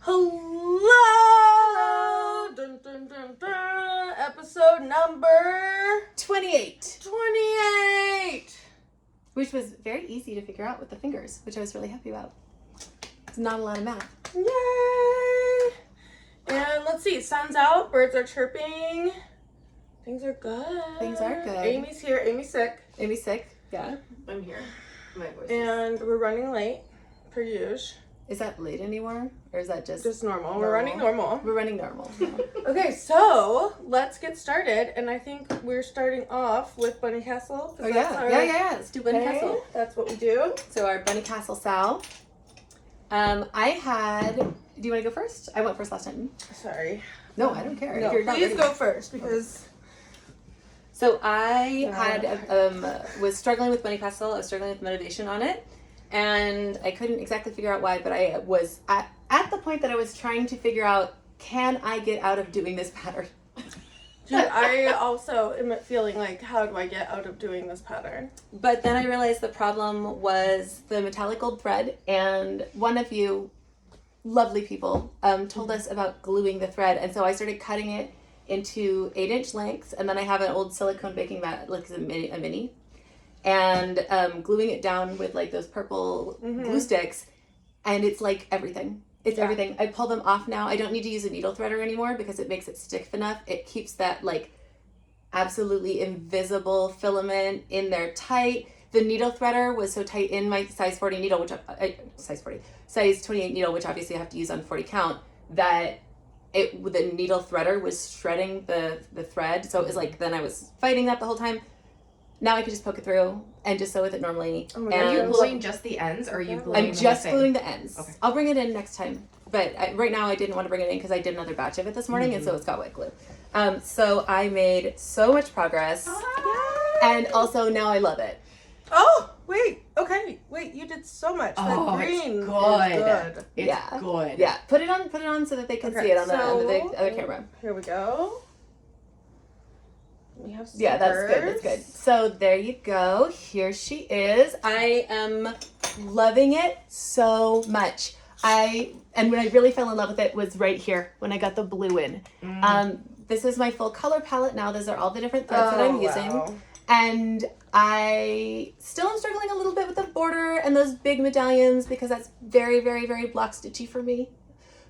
Hello! Dun, dun, dun, dun. Episode number 28. 28! Which was very easy to figure out with the fingers, which I was really happy about. It's not a lot of math. Yay! And let's see, sun's out, birds are chirping. Things are good. Things are good. Amy's here, Amy's sick. Amy's sick? Yeah. I'm here. My voice And we're running late, per usual. Is that late anymore? Or is that just normal? We're running normal. We're running normal. Yeah. Okay, so let's get started. And I think we're starting off with Bunny Castle. Oh, yeah. Let's do Bunny Castle. That's what we do. So our Bunny Castle Sal. I had... Do you want to go first? I went first last time. Sorry. No, I don't care. No, If you're not please ready. go first because... So I was struggling with Bunny Castle. I was struggling with motivation on it. And I couldn't exactly figure out why, but I was at the point that I was trying to figure out, can I get out of doing this pattern? Dude, I also am feeling like, how do I get out of doing this pattern? But then I realized the problem was the metallic gold thread, and one of you lovely people told us about gluing the thread, and so I started cutting it into 8-inch lengths, and then I have an old silicone baking mat, like a mini, and gluing it down with like those purple glue sticks, and it's like everything. It's everything. I pull them off now. I don't need to use a needle threader anymore because it makes it stiff enough. It keeps that like absolutely invisible filament in there tight. The needle threader was so tight in my size 40 needle, which size 28 needle, which obviously I have to use on 40 count, that the needle threader was shredding the thread. So it was like, then I was fighting that the whole time. Now I could just poke it through and just sew with it normally. Oh, are you gluing just the ends, or are you gluing I'm just the gluing the ends. Okay. I'll bring it in next time. But right now I didn't want to bring it in because I did another batch of it this morning, and so it's got wet glue. So I made so much progress. And also now I love it. Oh, wait. Okay. Wait, you did so much. Oh, that green it's is good. It's Yeah. good. Yeah, put it on so that they can see it on the other camera. Here we go. We have Yeah, that's good. That's good. So there you go. Here she is. I am loving it so much. And when I really fell in love with it was right here when I got the blue in. This is my full color palette now. Those are all the different threads that I'm using. And I still am struggling a little bit with the border and those big medallions because that's very, very, very block stitchy for me.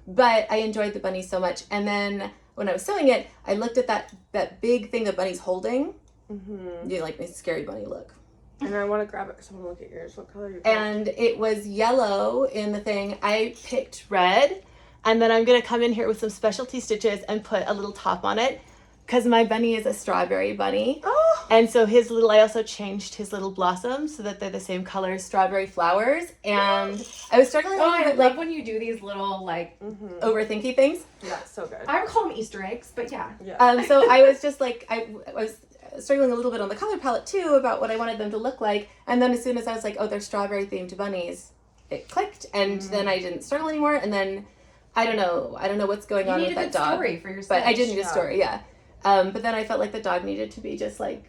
But I enjoyed the bunny so much. And then when I was sewing it, I looked at that big thing that Bunny's holding. You like my scary bunny look. And I want to grab it because I want to look at yours. What color are you? And it was yellow in the thing. I picked red. And then I'm going to come in here with some specialty stitches and put a little top on it. Because my bunny is a strawberry bunny. Oh. And so I also changed his little blossoms so that they're the same color as strawberry flowers. And I was struggling a little bit, love when you do these little, like, overthinky things. Yeah, so good. I would call them Easter eggs, but yeah. So I was just like, I was struggling a little bit on the color palette too about what I wanted them to look like. And then as soon as I was like, oh, they're strawberry themed bunnies, it clicked. And then I didn't struggle anymore. And then I don't know what's going on with that dog. You need a good story for yourself. But I did need a story, yeah. But then I felt like the dog needed to be just like,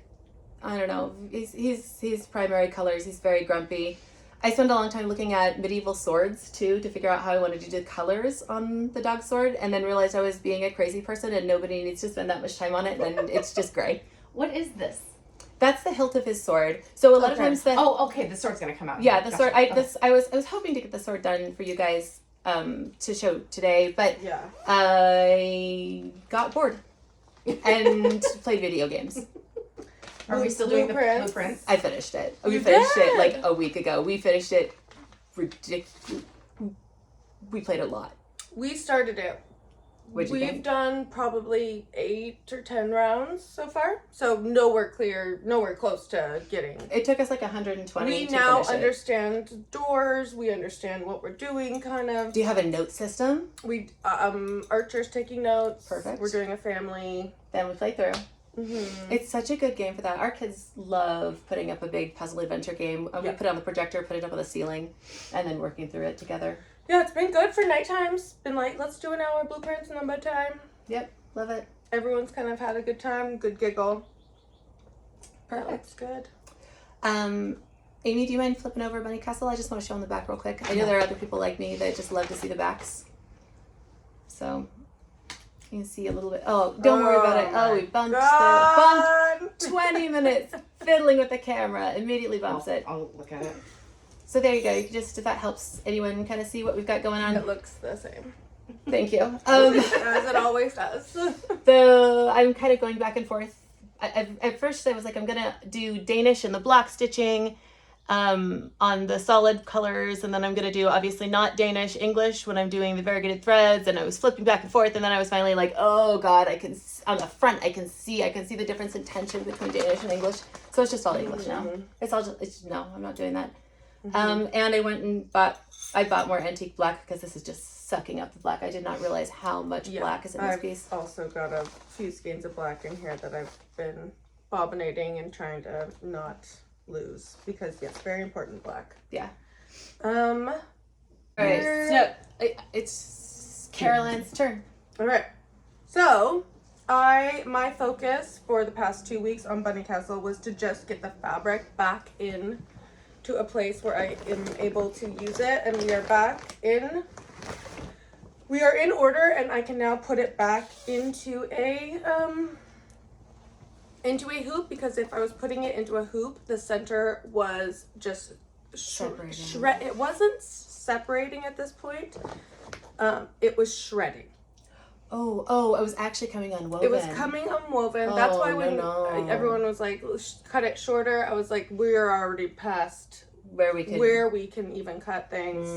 I don't know, he's primary colors. He's very grumpy. I spent a long time looking at medieval swords too to figure out how I wanted to do colors on the dog sword, and then realized I was being a crazy person and nobody needs to spend that much time on it, and it's just gray. What is this? That's the hilt of his sword. So a lot of times okay, the sword's gonna come out. Yeah, the sword. I was hoping to get the sword done for you guys to show today, but I got bored and played video games. Are we still doing the blueprints? I finished it. We finished it like a week ago. We finished it ridiculous. We played a lot. We started it. We've done probably 8 or 10 rounds so far. So nowhere close to getting. It took us like 120. We now understand doors. We understand what we're doing, kind of. Do you have a note system? We Archer's taking notes. Perfect. We're doing a family. Then we play through. It's such a good game for that. Our kids love putting up a big puzzle adventure game. We put it on the projector, put it up on the ceiling, and then working through it together. Yeah, it's been good for night times. Been like, let's do an hour of blueprints and then bedtime. Yep, love it. Everyone's kind of had a good time, good giggle. Perfect. That's good. Amy, do you mind flipping over Bunny Castle? I just want to show them the back real quick. I know there are other people like me that just love to see the backs. So you can see a little bit. Oh, don't worry about it. Oh, we bumped bumped 20 minutes fiddling with the camera. Immediately bumps it. I'll look at it. So there you go. You can just, if that helps anyone kind of see what we've got going on. It looks the same. Thank you. As it always does. So I'm kind of going back and forth. At first I was like, I'm going to do Danish and the block stitching on the solid colors, and then I'm going to do obviously not Danish English when I'm doing the variegated threads, and I was flipping back and forth, and then I was finally like, oh god, I can on the front I can see the difference in tension between Danish and English. So it's just all English now. It's all just no, I'm not doing that. And I went and bought more antique black because this is just sucking up the black. I did not realize how much black is in this piece. I've also got a few skeins of black in here that I've been bobbinating and trying to not lose because yes, very important black. Yeah. All right. So it's Caroline's turn. All right. So my focus for the past 2 weeks on Bunny Castle was to just get the fabric back in to a place where I am able to use it, and we are back in. We are in order, and I can now put it back into a hoop, because if I was putting it into a hoop, the center was just it wasn't separating at this point. It was shredding. Oh, it was actually coming unwoven. It was coming unwoven. That's why when everyone was like, cut it shorter, I was like, we're already past where we can even cut things.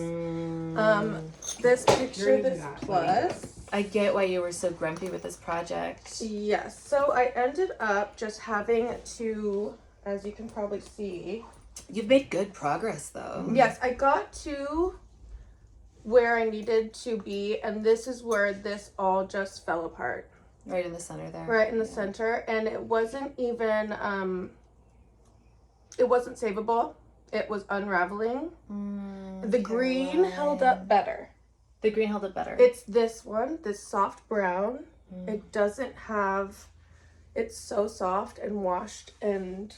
This picture, this plus. I get why you were so grumpy with this project. Yes. So I ended up just having to, as you can probably see. You've made good progress though. Yes, I got to where I needed to be, and this is where this all just fell apart. Right in the center there. Right in the center, and it wasn't even it wasn't savable. It was unraveling. The green held up better. The green held up better. It's this one, this soft brown. It doesn't have, it's so soft and washed and...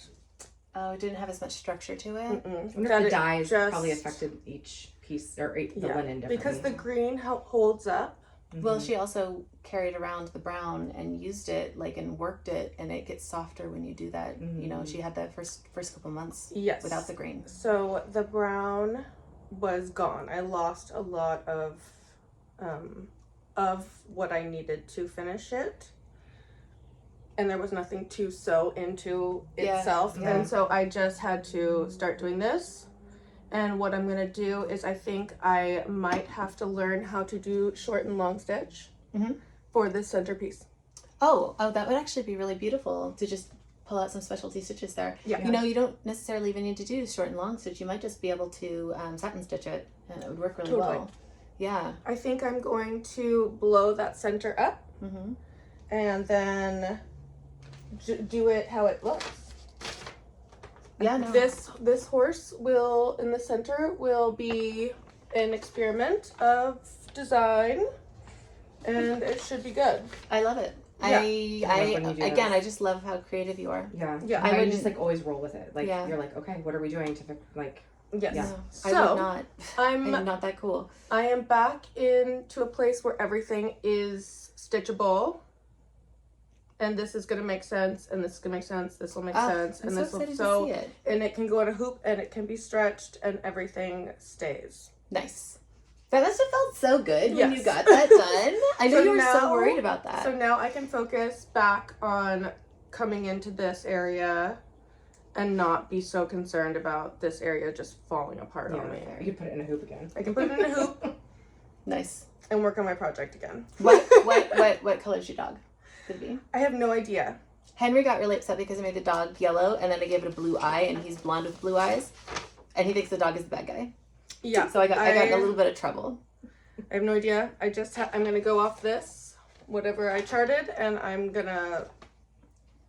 Oh, it didn't have as much structure to it? The dyes probably affected each piece, or the linen differently. Because the green holds up. Well, she also carried around the brown and used it, and worked it, and it gets softer when you do that. You know, she had that first couple months without the green. So the brown was gone. I lost a lot of what I needed to finish it. And there was nothing to sew into itself. Yeah. And so I just had to start doing this. And what I'm going to do is I think I might have to learn how to do short and long stitch for this centerpiece. Oh, that would actually be really beautiful to just pull out some specialty stitches there. Yeah. You know, you don't necessarily even need to do short and long stitch. You might just be able to satin stitch it, and it would work really well. Yeah. I think I'm going to blow that center up and then do it how it looks. Yeah, no. This horse will, in the center, will be an experiment of design, and it should be good. I love it. Yeah. I just love how creative you are. Yeah. I would just always roll with it. You're like, okay, what are we doing to Yes. Yeah. So, I would not. I'm not that cool. I am back into a place where everything is stitchable. And this is going to make sense, and this is going to make sense, this will make sense, and this will sew, and it can go in a hoop, and it can be stretched, and everything stays. Nice. That must have felt so good when you got that done. I know you were so worried about that. So now I can focus back on coming into this area and not be so concerned about this area just falling apart on me. You can put it in a hoop again. I can put it in a hoop. Nice. And work on my project again. What color is your dog? I have no idea. Henry got really upset because I made the dog yellow, and then I gave it a blue eye, and he's blonde with blue eyes, and he thinks the dog is the bad guy. Yeah. So I got in a little bit of trouble. I have no idea. I'm gonna go off this, whatever I charted, and I'm gonna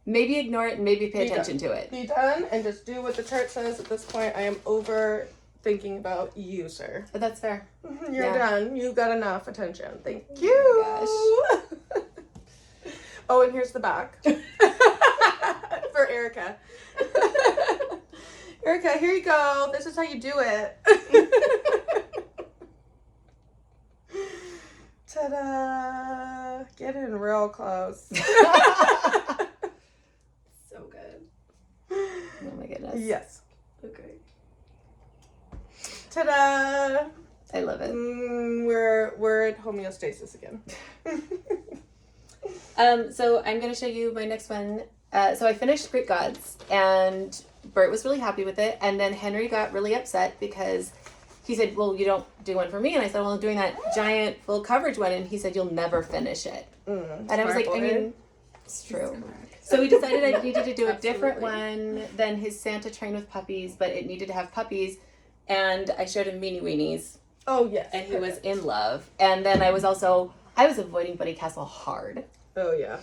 maybe ignore it and maybe pay attention to it. Be done and just do what the chart says. At this point, I am over thinking about you, sir. But that's fair. You're done. You got enough attention. Thank you. Oh my gosh. Oh, and here's the back for Erica. Erica, here you go. This is how you do it. Ta-da! Getting real close. So good. Oh my goodness. Yes. Okay. Ta-da! I love it. We're at homeostasis again. So I'm going to show you my next one. So I finished Greek Gods, and Bert was really happy with it. And then Henry got really upset because he said, well, you don't do one for me. And I said, well, I'm doing that giant full coverage one. And he said, you'll never finish it. And I was like, I mean, it's true. So we decided I needed to do a different one than his Santa train with puppies, but it needed to have puppies. And I showed him Meanie Weanies. Oh, yes. And he was in love. And then I was avoiding Bunny Castle hard. Oh, yeah.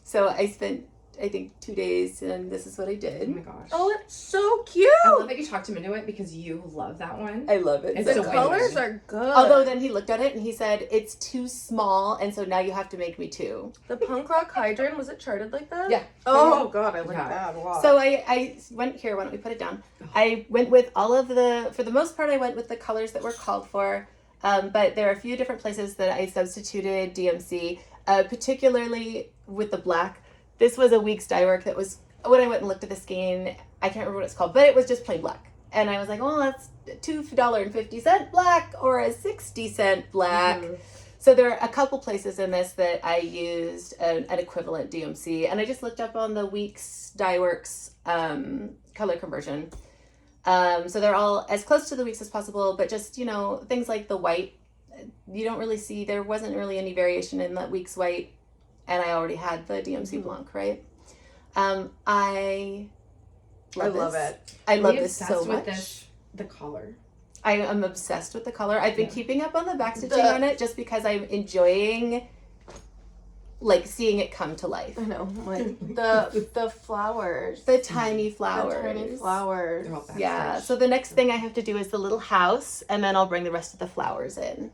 So I spent, I think, 2 days, and this is what I did. Oh my gosh. Oh, it's so cute. I love that you talked him into it because you love that one. I love it. It's The so colors good. are good. Although then he looked at it and he said, it's too small, and so now you have to make me two. The punk rock hydrant, was it charted like that? Yeah. Oh, God, I like Yeah. that a lot. So I went, here, why don't we put it down? I went with all of for the most part, I went with the colors that were called for, but there are a few different places that I substituted DMC, particularly with the black. This was a week's dye work that was, when I went and looked at the skein, I can't remember what it's called, but it was just plain black. And I was like, oh, that's $2.50 black or a 60-cent black. Mm-hmm. So there are a couple places in this that I used an equivalent DMC, and I just looked up on the Weeks Dye Works color conversion. So they're all as close to the Weeks as possible, but just, things like the white, you don't really see, there wasn't really any variation in that Weeks white, and I already had the DMC Blanc, right? I love it. I love Really this so obsessed much. with the color. I am obsessed with the color. I've been keeping up on the backstitching The- on it just because I'm enjoying, seeing it come to life. I know, like the flowers. The tiny flowers. The tiny flowers. They're all backstitched. Yeah. So the next thing I have to do is the little house, and then I'll bring the rest of the flowers in.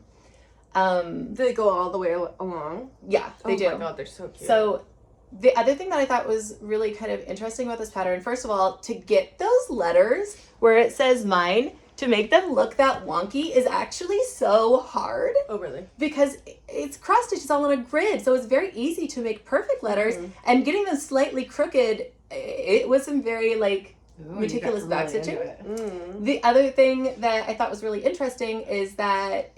They go all the way along. Yeah, they do. Oh my God, they're so cute. So the other thing that I thought was really kind of interesting about this pattern, first of all, to get those letters where it says mine, to make them look that wonky is actually so hard. Oh, really? Because it's cross stitches all on a grid, so it's very easy to make perfect letters, and getting them slightly crooked, it was some very Ooh, meticulous you got really backstitching. into it. The other thing that I thought was really interesting is that,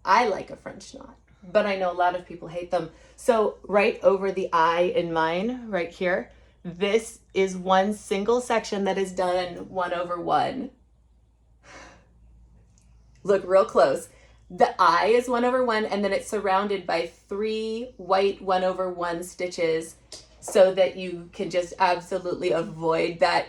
I like a French knot, but I know a lot of people hate them. So right over the I in mine, right here, this is one single section that is done 1/1. Look real close. The I is 1/1, and then it's surrounded by 3 white 1/1 stitches, so that you can just absolutely avoid that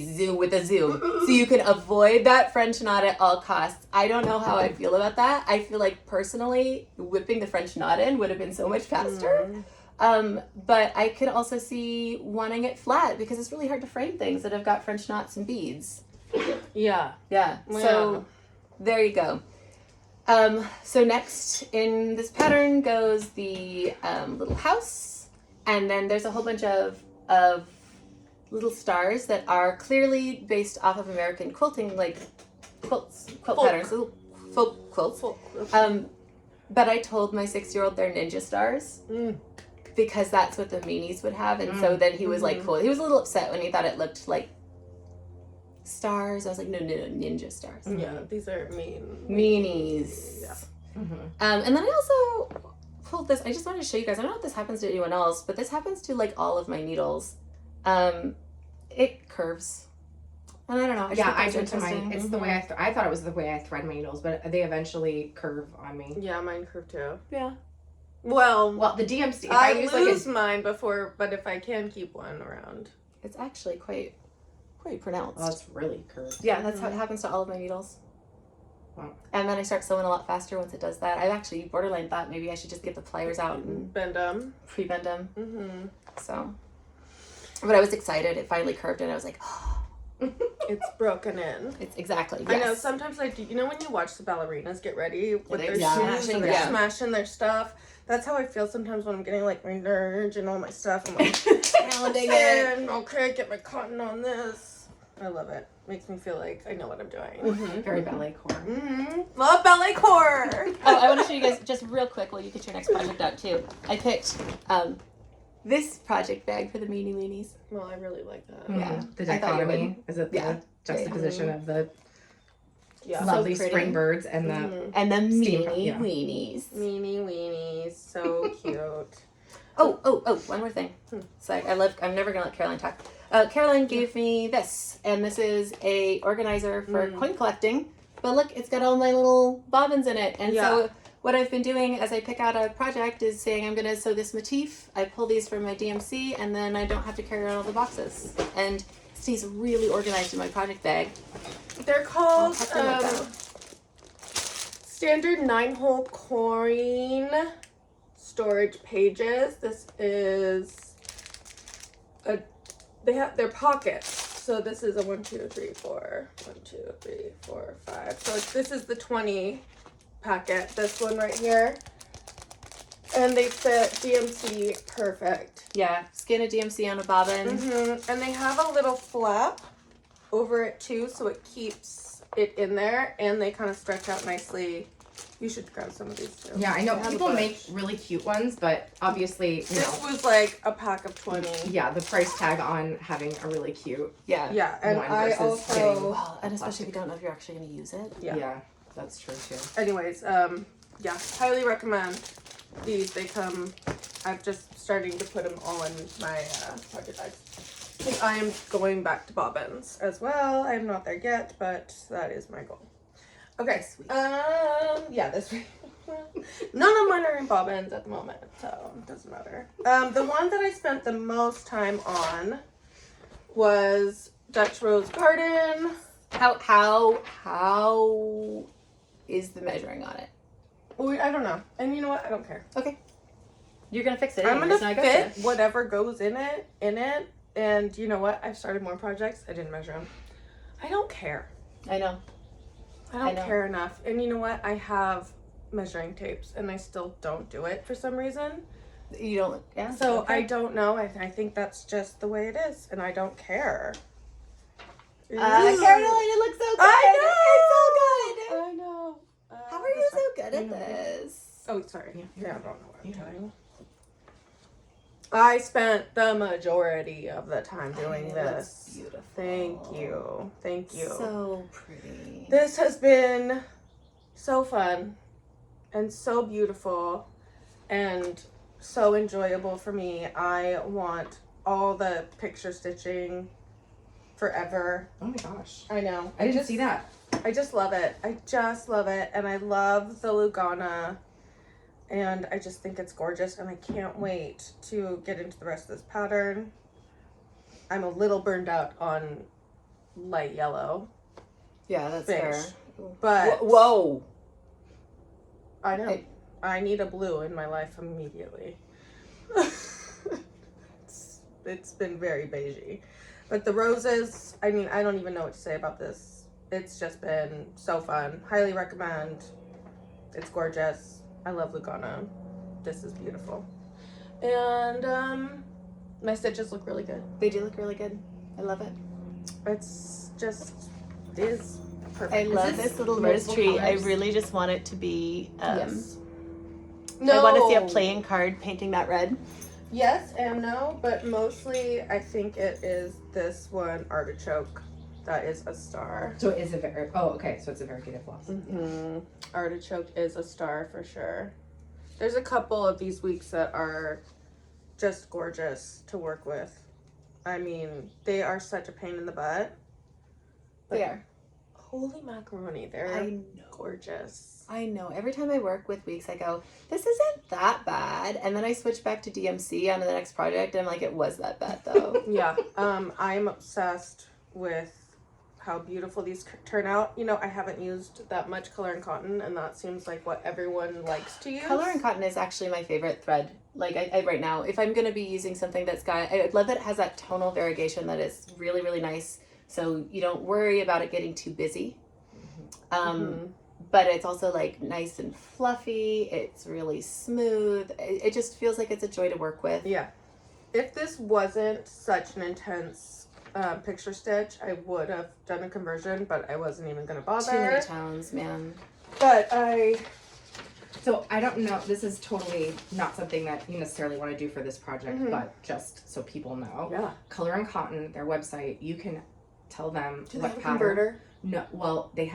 zoom with a zoom. So you can avoid that French knot at all costs. I don't know how I feel about that. I feel like personally whipping the French knot in would have been so much faster. But I could also see wanting it flat because it's really hard to frame things that have got French knots and beads. Yeah. Yeah. So there you go. So next in this pattern goes the little house, and then there's a whole bunch of little stars that are clearly based off of American quilting, like quilt patterns, little folk quilts. But I told my 6-year-old they're ninja stars because that's what the Meanies would have, and so then he was like, cool. He was a little upset when he thought it looked like stars. I was like, no, ninja stars. Yeah, these are Meanies. Yeah. And then I also pulled this. I just wanted to show you guys. I don't know if this happens to anyone else, but this happens to all of my needles. It curves. And I don't know. I just did thought to it was mine. It's the way I thought it was the way I thread my needles, but they eventually curve on me. Yeah, mine curve too. Yeah. Well, Well, the DMC. If I use lose mine before, but if I can keep one around. It's actually quite pronounced. oh, it's really curved. Yeah, that's how it happens to all of my needles. Wow. And then I start sewing a lot faster once it does that. I've actually borderline thought maybe I should just get the pliers out and Bend them. pre-bend them. So, but I was excited. It finally curved, and I was like, oh, It's broken in. it's exactly. I Yes. know sometimes I do. You know when you watch the ballerinas get ready with they're their shoes smashing, and they're yeah. smashing their stuff? That's how I feel sometimes when I'm getting my nerge and all my stuff. I'm like Pounding it. and okay, get my cotton on this. I love it. Makes me feel like I know what I'm doing. Very ballet core. Love ballet core. Oh, I want to show show you guys just real quick while you get your next project out too. I picked this project bag for the Meanie Weanies. Well, I really like that. Mm-hmm. Yeah. The I thought you dichotomy. Is it the Yeah. juxtaposition of the Yeah. lovely pretty. spring birds and the And the Steam- Meanie yeah. Weanies. Meanie Weanies, so cute. Oh, one more thing. Sorry, I'm never gonna let Caroline talk. Caroline gave me this, and this is a organizer for coin collecting. But look, it's got all my little bobbins in it. And so what I've been doing as I pick out a project is saying I'm gonna sew this motif. I pull these from my DMC, and then I don't have to carry around all the boxes. And it stays really organized in my project bag. They're called I'll have to look standard 9-hole coin storage pages. This is they're pockets. So this is a 1, 2, 3, 4, 1, 2, 3, 4, 5. So this is the 20 packet. This one right here, and they fit DMC perfect. Yeah, skin a DMC on a bobbin. And they have a little flap over it too, so it keeps it in there, and they kind of stretch out nicely. You should grab some of these too. Yeah, I know They have a people bunch. make really cute ones, but obviously, you This know, was like a pack of 20. yeah, the price tag on having a really cute, Yeah. Yeah, and One I versus getting- also, Well, and especially if you don't know if you're actually going to use it. yeah. that's true too. Anyways, yeah, highly recommend these. They come, I'm just starting to put them all in my project bags. I think I am going back to bobbins as well. I'm not there yet, but that is my goal. Okay, Sweet. yeah, this week. None of mine are in bobbins at the moment, so it doesn't matter. The one that I spent the most time on was Dutch Rose Garden. How is the measuring on it? I don't know. And you know what? I don't care. Okay. You're going to fix it I'm anyways, gonna and I gotcha. fit whatever goes in it. And you know what? I've started more projects. I didn't measure them. I don't care. I know. I I don't know. care enough. And you know what? I have measuring tapes, and I still don't do it for some reason. You don't, yeah. So okay. I don't know. I think that's just the way it is, and I don't care. Caroline, it looks so good. I know. It's so good. I know. How are you that's so good at this? Oh, sorry. Yeah. I don't know what I'm doing. I spent the majority of the time doing It this. looks beautiful. Thank you. Thank you. So pretty. This has been so fun and so beautiful and so enjoyable for me. I want all the picture stitching forever. Oh my gosh. I know. I didn't see that. I just love it. I just love it. And I love the Lugana. And I just think it's gorgeous. And I can't wait to get into the rest of this pattern. I'm a little burned out on light yellow. Yeah, that's Fish. fair. But Whoa. I know. Hey. I need a blue in my life immediately. it's been very beigey. But the roses, I mean, I don't even know what to say about this. It's just been so fun. Highly recommend. It's gorgeous. I love Lugana. This is beautiful. And my stitches look really good. They do look really good. I love it. It's just, it is perfect. I love this this little rose multiple tree. colors? I really just want it to be. Yes. I want to see a playing card painting that red. Yes and no, but mostly I think it is this one, Artichoke. That is a star. So it is a very, oh, okay. So it's a variegated floss. Mm-hmm. Artichoke is a star for sure. There's a couple of these weeks that are just gorgeous to work with. I mean, they are such a pain in the butt. They are. Holy macaroni, they're I know. gorgeous. I know. Every time I work with weeks, I go, this isn't that bad. And then I switch back to DMC onto the next project, and I'm like, it was that bad, though. Yeah, I'm obsessed with how beautiful these turn out. You know, I haven't used that much color and cotton, and that seems like what everyone likes to use. Color and cotton is actually my favorite thread. Like, I right now, if I'm going to be using something that's got, I love that it has that tonal variegation that is really, really nice. So you don't worry about it getting too busy. But it's also like nice and fluffy. It's really smooth. It just feels like it's a joy to work with. Yeah. If this wasn't such an intense picture stitch, I would have done a conversion, but I wasn't even going to bother. Too many tones, man. But I So I don't know, this is totally not something that you necessarily want to do for this project, but just so people know. Yeah. Color and Cotton, their website, you can tell them Do they what have a pattern. converter? No, well, they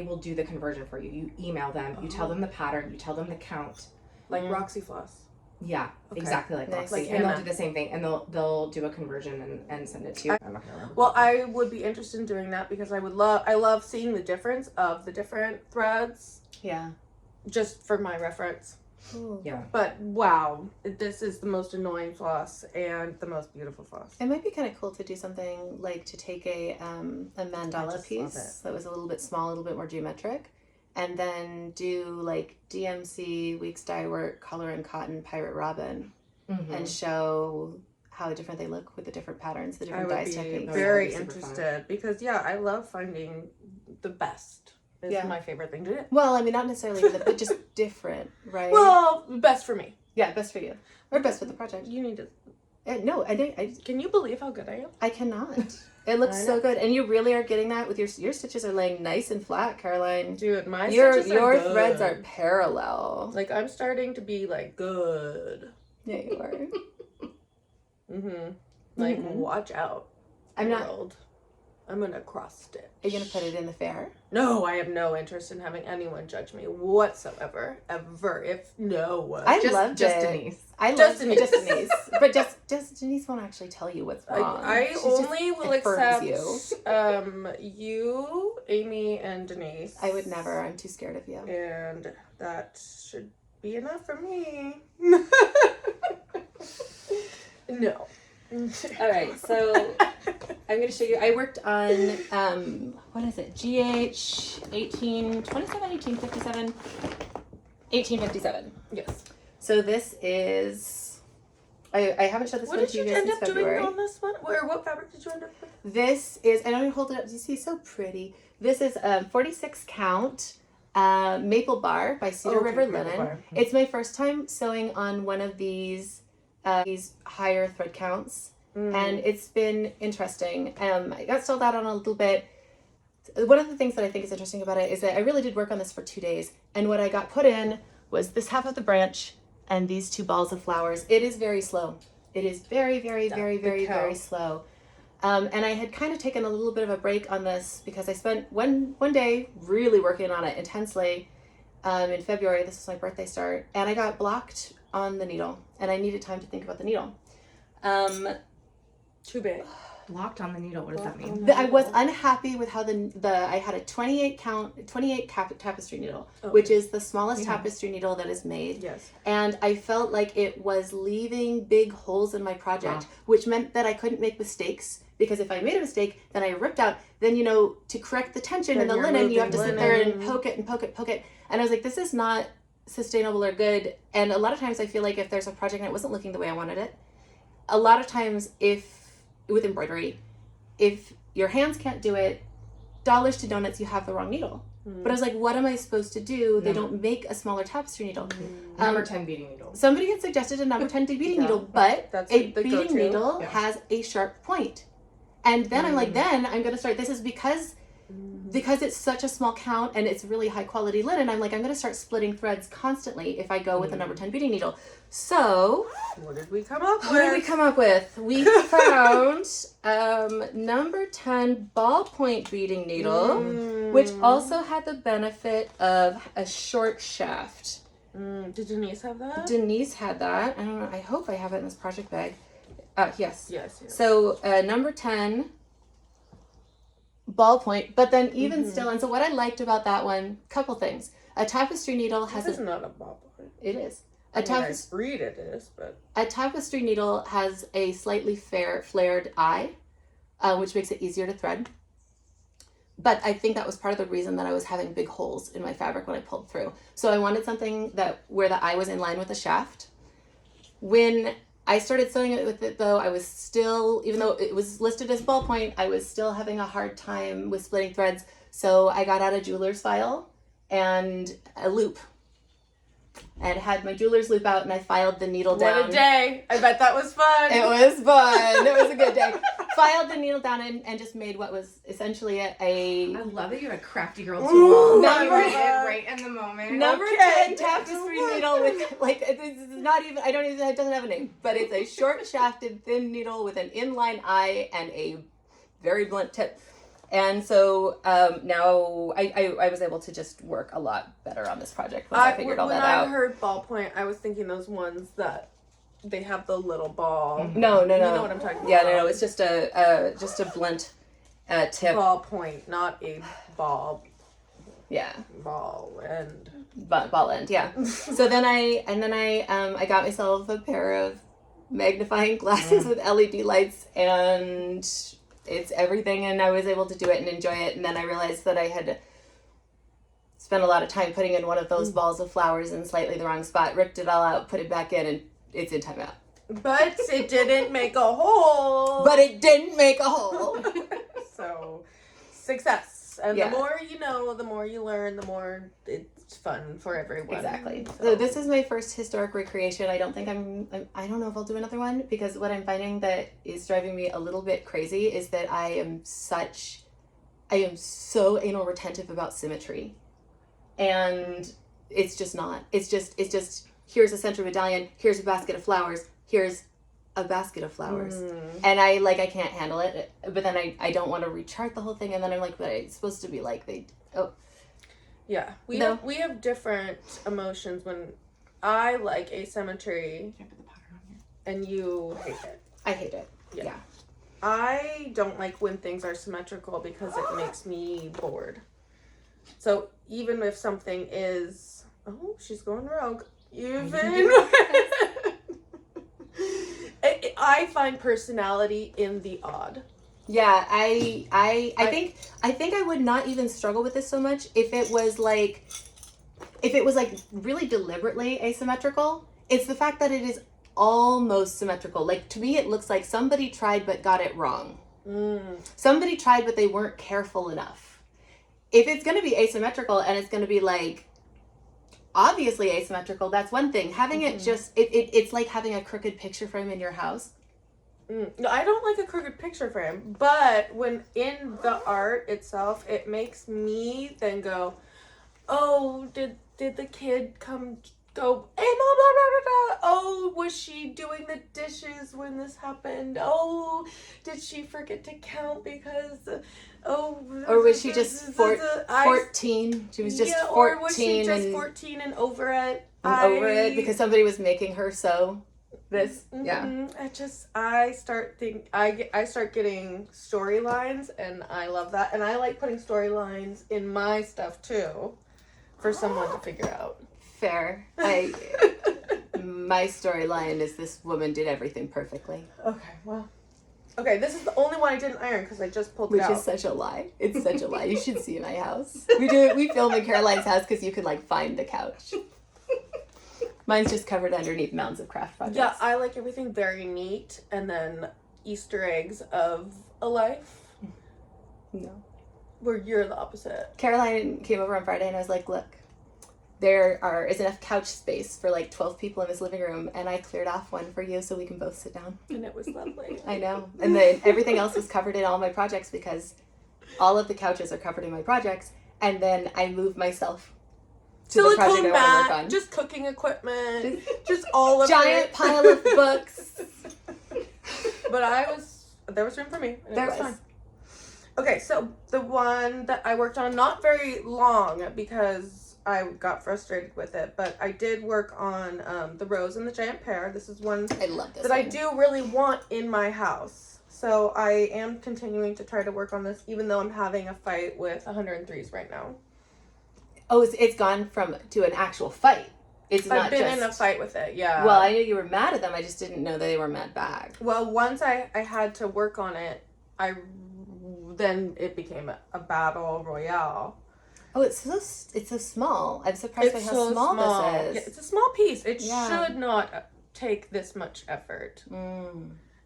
will do the conversion for you. You email them, you tell them the pattern, you tell them the count. Like Roxy Floss. Yeah, Okay. exactly like Nice. Roxy. Like And they'll Hannah. do the same thing, and they'll do a conversion and send it to you. I'm not gonna remember. Well, I would be interested in doing that because I love seeing the difference of the different threads, Yeah. just for my reference. Ooh. Yeah. But wow, this is the most annoying floss and the most beautiful floss. It might be kind of cool to do something like to take a mandala just piece love it. that was a little bit small, a little bit more geometric, and then do like DMC, Weeks Dye Work, Color and Cotton, Pirate Robin, and show how different they look with the different patterns, the I different would dyes be techniques. very That'd be super interested because I love finding the best. Is Yeah. my favorite thing to do. Well, I mean, not necessarily, but just different, right? Well, best for me. yeah, best for you, or best for the project. You need to. No, I Can you believe how good I am? I cannot. It looks I so know. good, and you really are getting that with your stitches are laying nice and flat, Caroline. Dude, my Your stitches are good. threads are parallel. like I'm starting to be like good. Yeah, you are. Like Mhm. watch out. I'm not. world. I'm gonna cross stitch. Are you gonna put it in the fair? No, I have no interest in having anyone judge me whatsoever. Ever. If no. I Just loved just it. Denise. I love Just Denise. just Denise, but just Denise won't actually tell you what's wrong. I She's only just will affirms accept you, Amy, and Denise. I would never. I'm too scared of you. And that should be enough for me. No. All right, so I'm going to show you. I worked on what is it? GH 1857. 1857. Yes. So this is. I haven't showed this What one did to you you guys end since up February. doing on this one? Or what fabric did you end up with? This is, and I hold it up. You see, so pretty. This is 46 count maple bar by Cedar Okay, River maple Linen. bar. It's my first time sewing on one of these higher thread counts, and it's been interesting. I got sold out on a little bit. One of the things that I think is interesting about it is that I really did work on this for 2 days, and what I got put in was this half of the branch and these 2 balls of flowers. It is very slow. It is very, very, very, very, very slow. And I had kind of taken a little bit of a break on this because I spent one day really working on it intensely in February. This was my birthday start, and I got blocked on the needle, and I needed time to think about the needle. Too big. Locked on the needle. What does that mean? I was unhappy with how I had a 28 tapestry needle, Okay. which is the smallest tapestry needle that is made. Yes. And I felt like it was leaving big holes in my project, which meant that I couldn't make mistakes, because if I made a mistake, then I ripped out, then, to correct the tension Then in the you're linen, you have to moving sit there and linen. poke it and poke it, poke it. And I was like, this is not sustainable or good. And a lot of times I feel like if there's a project and it wasn't looking the way I wanted it, a lot of times with embroidery, if your hands can't do it, dollars to donuts, you have the wrong needle. But I was like, what am I supposed to do? They don't make a smaller tapestry needle. Number 10 beading needle. Somebody had suggested a number 10 beading needle, but That's a the beading go-to. needle Yeah. has a sharp point. And then I'm like, then I'm going to start, this is because it's such a small count and it's really high quality linen, I'm like, I'm going to start splitting threads constantly if I go with a number 10 beading needle. So, What did we come up with? what did we come up with? We found number 10 ballpoint beading needle, which also had the benefit of a short shaft. Did Denise have that? Denise had that. I don't know. I hope I have it in this project bag. Yes. Yes. So number 10 ballpoint, but then even still, and so what I liked about that one, couple things. A tapestry needle has This is not a ballpoint. it is. I mean, I read it is, but A tapestry needle has a slightly flared eye, which makes it easier to thread. But I think that was part of the reason that I was having big holes in my fabric when I pulled through. So I wanted something where the eye was in line with the shaft. When I started sewing it with it, though, I was still, even though it was listed as ballpoint, I was still having a hard time with splitting threads. So I got out a jeweler's file and a loop. And had my jeweler's loop out, and I filed the needle down. what a day! I bet that was fun. It was fun. It was a good day. filed the needle down and just made what was essentially I love that you had a crafty girl tool. Ooh, Number- right in the moment. number Okay. 10 tapestry needle with, like, this is not even, it doesn't have a name, but it's a short shafted thin needle with an inline eye and a very blunt tip. And so now I was able to just work a lot better on this project once I figured all that out. When I heard ballpoint, I was thinking those ones that they have the little ball. No. You know what I'm talking about. Yeah, no, it's just a blunt tip. Ballpoint, not a ball Yeah. end. Ball end, yeah. So then I got myself a pair of magnifying glasses with LED lights, and it's everything, and I was able to do it and enjoy it. And then I realized that I had spent a lot of time putting in one of those balls of flowers in slightly the wrong spot, ripped it all out, put it back in, and it's in timeout. But it didn't make a hole. But it didn't make a hole. So, success. And Yeah. the more you know, the more you learn, the more it's fun for everyone. Exactly. So this is my first historic recreation. I don't think I don't know if I'll do another one, because what I'm finding that is driving me a little bit crazy is that I am so anal retentive about symmetry. And it's just not. It's just here's a center medallion, here's a basket of flowers, here's a basket of flowers. And I can't handle it, but then I don't want to rechart the whole thing, and then I'm like, but it's supposed to be like Yeah. We have different emotions when I like asymmetry Can I put the powder on here? and you hate it. I hate it. Yeah. Yeah. I don't like when things are symmetrical because it makes me bored. So even if something is, oh, she's going rogue. I find personality in the odd. Yeah, I think I would not even struggle with this so much if it was like really deliberately asymmetrical. It's the fact that it is almost symmetrical. Like, to me, it looks like somebody tried but got it wrong. Somebody tried but they weren't careful enough. If it's going to be asymmetrical and it's going to be like obviously asymmetrical, that's one thing. Having it just it's like having a crooked picture frame in your house. No, I don't like a crooked picture frame, but when in the art itself, it makes me then go, oh, did the kid go, hey, blah, blah, blah, blah, blah. Oh, was she doing the dishes when this happened? Oh, did she forget to count because, Or was she just 14? She was just 14 or was she just 14 and over it? Over it because somebody was making her sew this. Yeah. I start getting storylines, and I love that, and I like putting storylines in my stuff too, for someone to figure out. Fair. My storyline is this woman did everything perfectly. Okay, this is the only one I didn't iron because I just pulled it out. Which is such a lie. It's such a lie. You should see my house. We film in Caroline's house because you could find the couch. Mine's just covered underneath mounds of craft projects. Yeah, I like everything very neat, and then Easter eggs of a life. No. Where you're the opposite. Caroline came over on Friday and I was like, look, there is enough couch space for 12 people in this living room, and I cleared off one for you so we can both sit down. And it was lovely. I know. And then everything else was covered in all my projects because all of the couches are covered in my projects, and then I moved myself to the project I want to work on. Just cooking equipment, just all of giant it. pile of books. But there was room for me. And it was fun. Okay, so the one that I worked on, not very long because I got frustrated with it, but I did work on the rose and the giant pear. This is one I love this that I do really want in my house. So I am continuing to try to work on this, even though I'm having a fight with 103s right now. Oh, it's gone to an actual fight. I've been in a fight with it, yeah. Well, I knew you were mad at them. I just didn't know that they were mad back. Well, once I had to work on it, then it became a battle royale. Oh, it's so small. I'm surprised by how small this is. Yeah, it's a small piece. It should not take this much effort.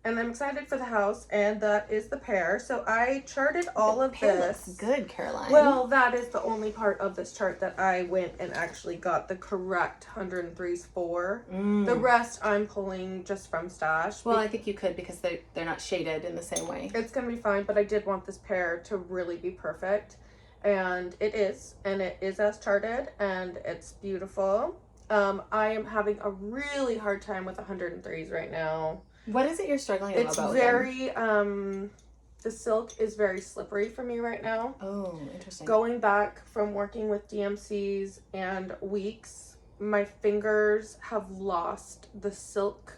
and I'm excited for the house, and that is the Pear. So I charted all of Pear this. looks good, Caroline. Well, that is the only part of this chart that I went and actually got the correct 103s for. The rest I'm pulling just from stash. Well, I think you could because they're not shaded in the same way. It's gonna be fine, but I did want this Pear to really be perfect, and it is as charted, and it's beautiful. I am having a really hard time with 103s right now. What is it you're struggling It's about? very the silk is very slippery for me right now. Oh, interesting. Going back from working with DMCs and weeks, my fingers have lost the silk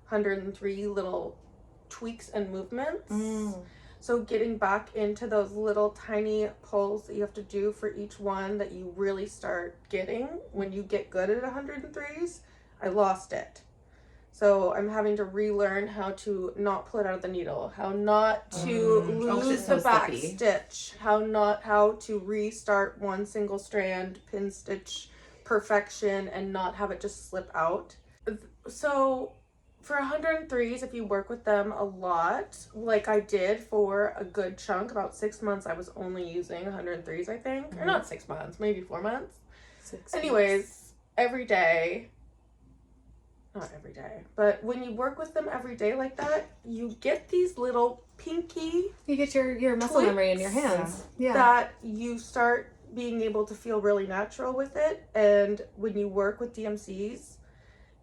103 little tweaks and movements. So getting back into those little tiny pulls that you have to do for each one that you really start getting when you get good at 103s, I lost it. So I'm having to relearn how to not pull it out of the needle, how not to lose the back stitch, how to restart one single strand, pin stitch perfection, and not have it just slip out. So for 103s, if you work with them a lot, like I did for a good chunk, about 6 months, I was only using 103s, I think. Or not 6 months, maybe 4 months. Anyways, every day, not every day, but when you work with them every day like that, you get these little pinky You get your muscle memory in your hands. Yeah. that you start being able to feel really natural with it. And when you work with DMCs,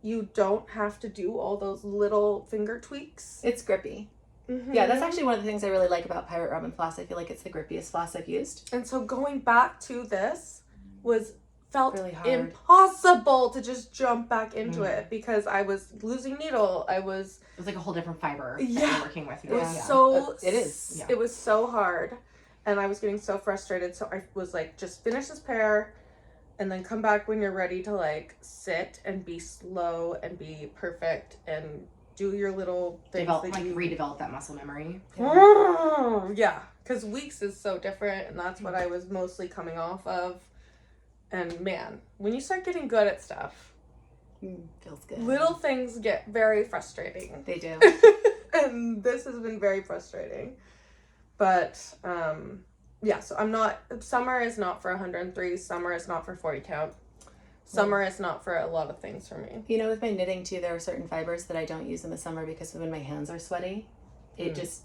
you don't have to do all those little finger tweaks. It's grippy. Yeah, that's actually one of the things I really like about Pirate Robin floss. I feel like it's the grippiest floss I've used. And so going back to this felt really hard. impossible to just jump back into it because I was losing needle. It was like a whole different fiber that Yeah. you're working with. It was so It is. Yeah. It was so hard, and I was getting so frustrated. So I was like, just finish this Pear, and then come back when you're ready to like sit and be slow and be perfect and do your little things. Redevelop that muscle memory. Yeah, because weeks is so different, and that's what I was mostly coming off of. And man, when you start getting good at stuff, Feels good. little things get very frustrating. They do. And this has been very frustrating. But yeah, so summer is not for 103, summer is not for 40 count. Summer is not for a lot of things for me. You know, with my knitting too, there are certain fibers that I don't use in the summer because when my hands are sweaty, it just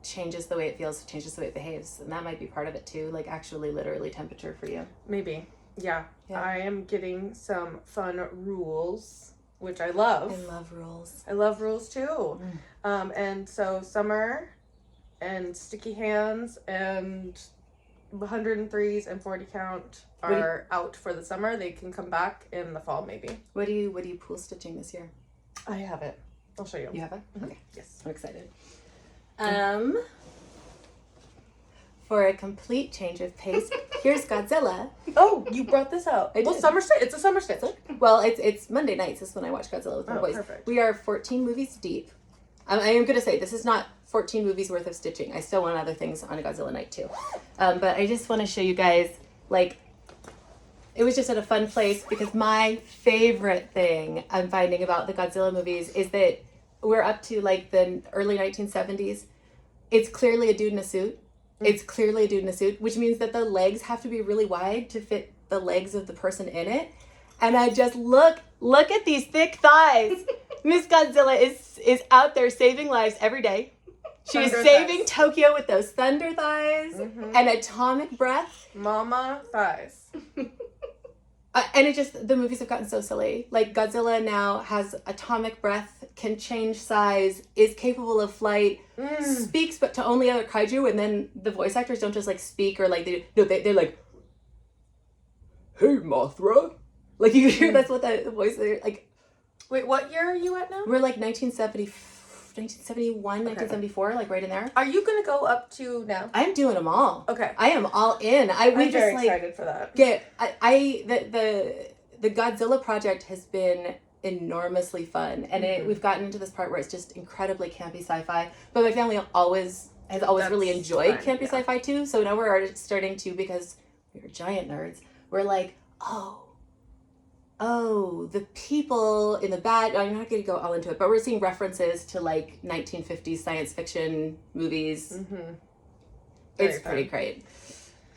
changes the way it feels, changes the way it behaves. And that might be part of it too, like actually literally temperature for you. Maybe. Yeah. I am getting some fun rules, which I love. I love rules. I love rules too. And so summer and sticky hands and 103s and 40 count are out for the summer. They can come back in the fall maybe. What are you pool stitching this year? I have it. I'll show you. You have it? Okay. Yes. I'm excited. For a complete change of pace, here's Godzilla. Oh, you brought this out. I Well, did. summer stitch. It's a summer stitch. Well, it's Monday nights is when I watch Godzilla with my boys. Perfect. We are 14 movies deep. I am going to say this is not 14 movies worth of stitching. I still want other things on a Godzilla night too. But I just want to show you guys, like, it was just at a fun place because my favorite thing I'm finding about the Godzilla movies is that we're up to like the early 1970s. It's clearly a dude in a suit. It's clearly a dude in a suit, which means that the legs have to be really wide to fit the legs of the person in it. And I just look at these thick thighs. Miss Godzilla is out there saving lives every day. She is saving Tokyo with those thunder thighs and atomic breath. Mama thighs. And the movies have gotten so silly. Like Godzilla now has atomic breath, can change size, is capable of flight, speaks but to only other kaiju, and then the voice actors don't just like speak or like they're like, "Hey Mothra," like you hear that's what the voice they're like. Wait, what year are you at now? We're like 1971, 1974, like right in there. Are you gonna go up to now? I'm doing them all. Okay. I am all in. I'm very excited for that. The Godzilla project has been enormously fun, and we've gotten into this part where it's just incredibly campy sci-fi. But my family has always really enjoyed campy sci-fi too. So now we're starting to, because we're giant nerds, we're like, oh, the people in the bag, I'm not going to go all into it, but we're seeing references to like 1950s science fiction movies. Mm-hmm. It's pretty great.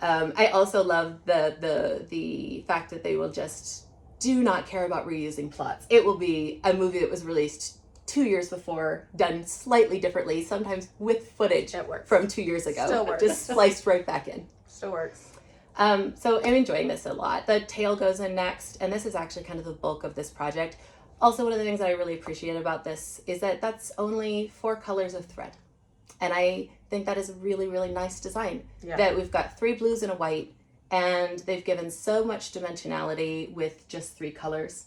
I also love the fact that they will just do not care about reusing plots. It will be a movie that was released 2 years before, done slightly differently, sometimes with footage from 2 years ago. Still works. Just sliced right back in. Still works. So I'm enjoying this a lot. The tail goes in next, and this is actually kind of the bulk of this project. Also, one of the things that I really appreciate about this is that that's only 4 colors of thread. And I think that is a really, really nice design. Yeah. That we've got 3 blues and a white, and they've given so much dimensionality with just 3 colors.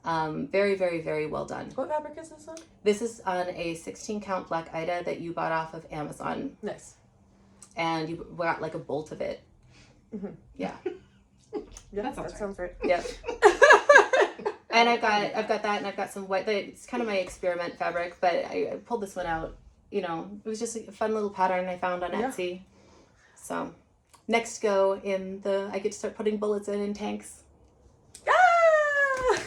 Very, very, very well done. What fabric is this on? This is on a 16 count black Aida that you bought off of Amazon. Nice. And you got like a bolt of it. Mm-hmm. Yeah. Yeah, that sounds right. Yep. And I've got that, and I've got some white. It's kind of my experiment fabric, but I pulled this one out. You know, it was just a fun little pattern I found on Etsy. So, next go in I get to start putting bullets in tanks. Ah!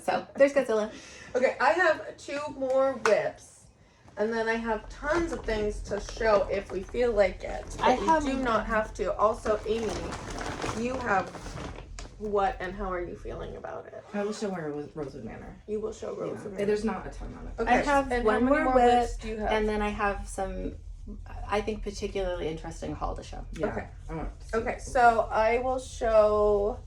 So, there's Godzilla. Okay, I have 2 more whips, and then I have tons of things to show if we feel like it. But we do not have to. Also, Amy, you have what and how are you feeling about it? I will show her Rosewood Manor. You will show Rosewood Manor. There's not a ton on it. Okay. I have and one how many more whips whip, do you have? and then I have some, I think, particularly interesting haul to show. Yeah. Okay. I want to see Okay, so I will show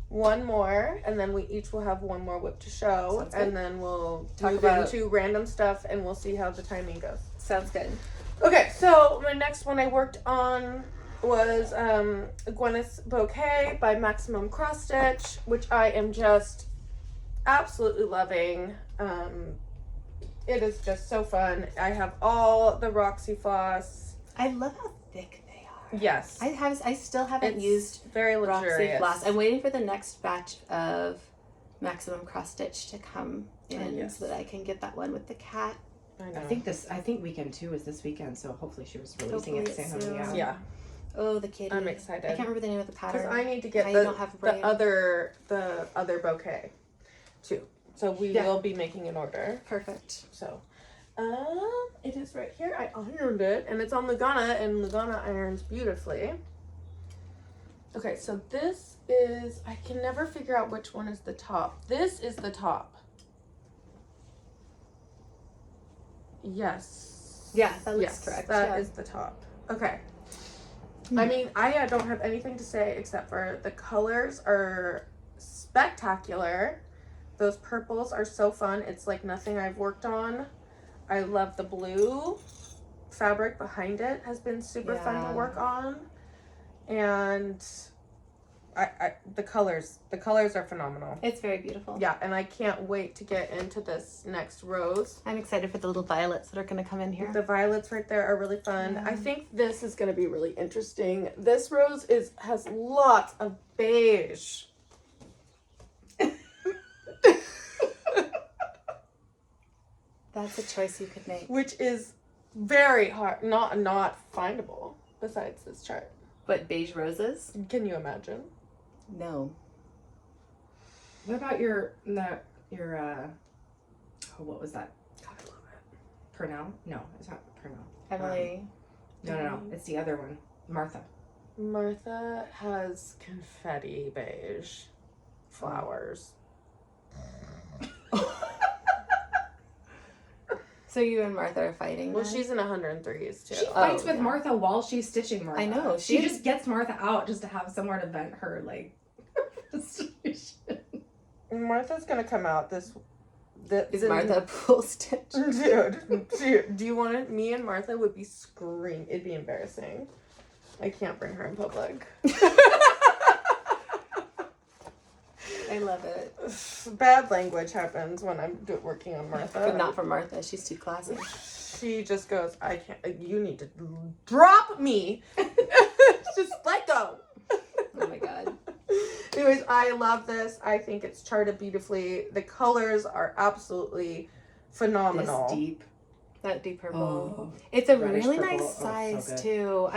one more, and then we each will have one more whip to show, Sounds good. and then we'll talk Move about into random stuff, and we'll see how the timing goes. Sounds good. Okay, so my next one I worked on was Gwyneth's Bouquet by Maximum Cross Stitch, which I am just absolutely loving. It is just so fun. I have all the Roxy floss. I love how thick they are. Yes. I still haven't It's used very Roxy luxurious. floss. I'm waiting for the next batch of Maximum Cross Stitch to come in yes. so that I can get that one with the cat. I know. I think weekend 2 is this weekend, so hopefully she was releasing Hopefully it it's same soon. time. Yeah. Oh, the kitty. I'm excited. I can't remember the name of the pattern. Because I need to get I the don't have a brain. other bouquet too. So we will be making an order. Perfect. So it is right here. I ironed it and it's on Lugana, and Lugana irons beautifully. Okay, so this is, I can never figure out which one is the top. This is the top. Yes. Yeah, that looks yes, correct. That is the top. Okay. I mean, I don't have anything to say except for the colors are spectacular. Those purples are so fun. It's like nothing I've worked on. I love the blue fabric behind it has been super fun to work on. And the colors are phenomenal. It's very beautiful. Yeah, and I can't wait to get into this next rose. I'm excited for the little violets that are going to come in here. The violets right there are really fun. Yeah. I think this is going to be really interesting. This rose has lots of beige. That's a choice you could make. Which is very hard, not findable besides this chart. But beige roses? Can you imagine? No. What about your what was that? God, I love it. Purnell? No, it's not Purnell. Emily. No. It's the other one. Martha. Martha has confetti beige flowers. So you and Martha are fighting? Well, then? she's in 103s too. She fights with yeah. Martha while she's stitching Martha. I know, She she- just gets Martha out just to have somewhere to vent her frustration. Martha's gonna come out this. Is Martha a pool stitch? Dude, do you want it? Me and Martha would be screaming. It'd be embarrassing. I can't bring her in public. I love it. Bad language happens when I'm working on Martha. But not for Martha. She's too classy. She just goes, I can't, you need to drop me. Just let go. Oh my god. Anyways, I love this. I think it's charted beautifully. The colors are absolutely phenomenal. This deep. That deep purple. Oh, it's a reddish really purple. nice Oh, so size good. too.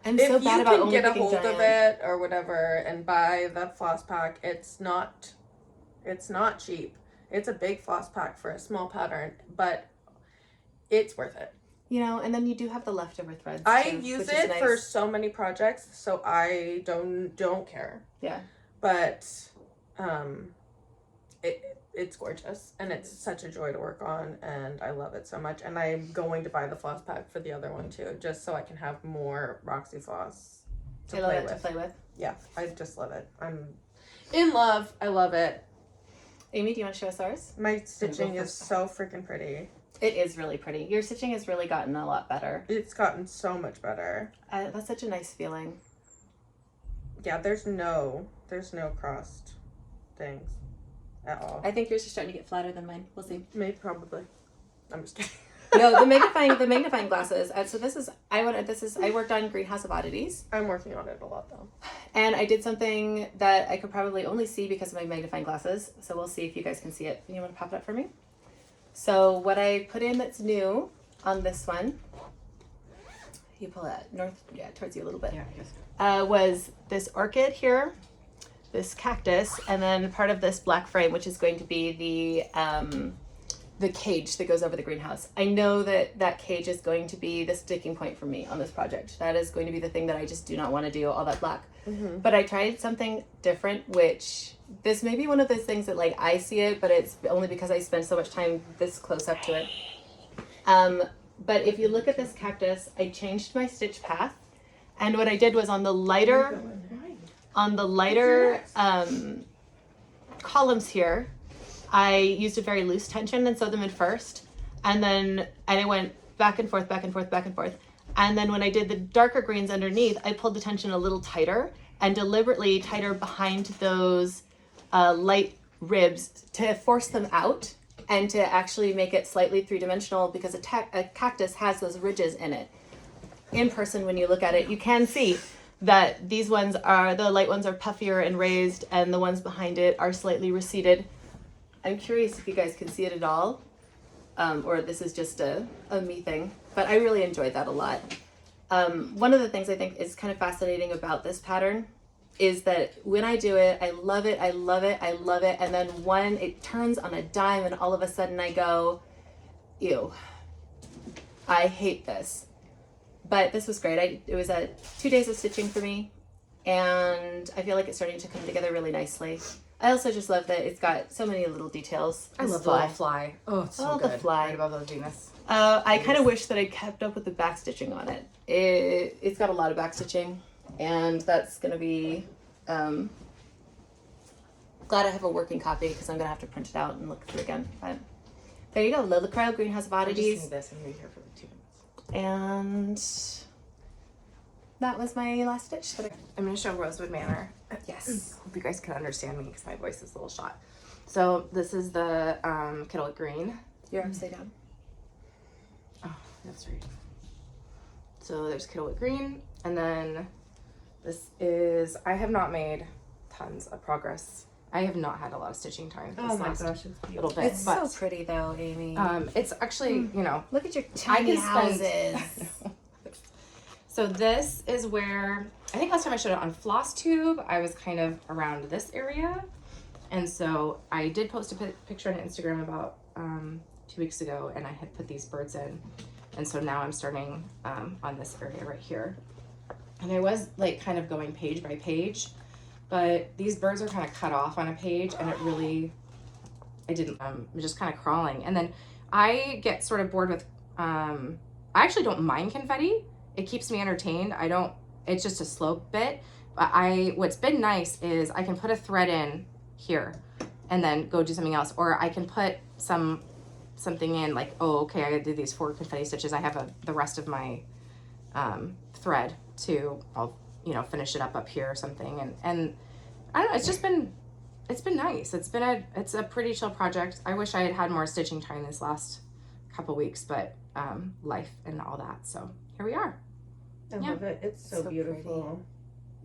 I'm if so you bad about can only get a picking hold of giant. it or whatever and buy the floss pack, it's not cheap. It's a big floss pack for a small pattern, but it's worth it. You know, and then you do have the leftover threads too, I use which it is nice. for so many projects, so I don't care. Yeah. But it's gorgeous and it's such a joy to work on, and I love it so much. And I'm going to buy the floss pack for the other one too, just so I can have more Roxy floss to play with. Yeah, I just love it. I'm in love. I love it. Amy, do you want to show us ours? My stitching is so freaking pretty. It is really pretty. Your stitching has really gotten a lot better. It's gotten so much better. That's such a nice feeling. Yeah, there's no crossed things at all. I think yours are starting to get flatter than mine. We'll see. Maybe, probably. I'm just kidding. No, the magnifying glasses. So I worked on Greenhouse of Oddities. I'm working on it a lot though. And I did something that I could probably only see because of my magnifying glasses. So we'll see if you guys can see it. You want to pop it up for me? So what I put in that's new on this one, you pull that towards you a little bit. Yeah, was this orchid here, this cactus, and then part of this black frame, which is going to be the cage that goes over the greenhouse. I know that cage is going to be the sticking point for me on this project. That is going to be the thing that I just do not want to do, all that black. Mm-hmm. But I tried something different, which this may be one of those things that like I see it, but it's only because I spend so much time this close up to it. But if you look at this cactus, I changed my stitch path. And what I did was on the lighter columns here, I used a very loose tension and sewed them in first. And I went back and forth, back and forth, back and forth. And then when I did the darker greens underneath, I pulled the tension a little tighter and deliberately tighter behind those light ribs to force them out and to actually make it slightly three-dimensional, because a cactus has those ridges in it. In person, when you look at it, you can see that the light ones are puffier and raised, and the ones behind it are slightly receded. I'm curious if you guys can see it at all, or this is just a me thing, but I really enjoyed that a lot. One of the things I think is kind of fascinating about this pattern is that when I do it, I love it, I love it, I love it, and then when it turns on a dime and all of a sudden I go, ew, I hate this. But this was great. It was 2 days of stitching for me, and I feel like it's starting to come together really nicely. I also just love that it's got so many little details. I love the little fly. Oh, it's so good. The fly. Right above those Venus. I kind of wish that I kept up with the back stitching on it. It's got a lot of back stitching, and that's going to be glad I have a working copy, because I'm going to have to print it out and look through again. But there you go, Lily Crow, Greenhouse of Oddities. I just need this. I'm going to be here for like 2 minutes. And that was my last stitch. I'm going to show Rosewood Manor. Yes. Hope you guys can understand me because my voice is a little shot. So this is the Kittle Green. You're upside down. Oh, that's right. So there's Kittle Green, and then this is, I have not made tons of progress. I have not had a lot of stitching time this last little bit. It's so pretty though, Amy. It's actually, you know, look at your tiny houses. So this is where, I think last time I showed it on Floss Tube, I was kind of around this area. And so I did post a picture on Instagram about 2 weeks ago, and I had put these birds in. And so now I'm starting on this area right here. And I was like kind of going page by page, but these birds are kind of cut off on a page, and I'm just kind of crawling. And then I get sort of bored with, I actually don't mind confetti. It keeps me entertained. It's just a slope bit. But what's been nice is I can put a thread in here and then go do something else. Or I can put something in, like, oh, okay, I did these 4 confetti stitches. I have the rest of my thread I'll finish it up here or something. And I don't know, it's been nice. It's a pretty chill project. I wish I had had more stitching time this last couple weeks, but life and all that. So here we are. I love it. It's so beautiful.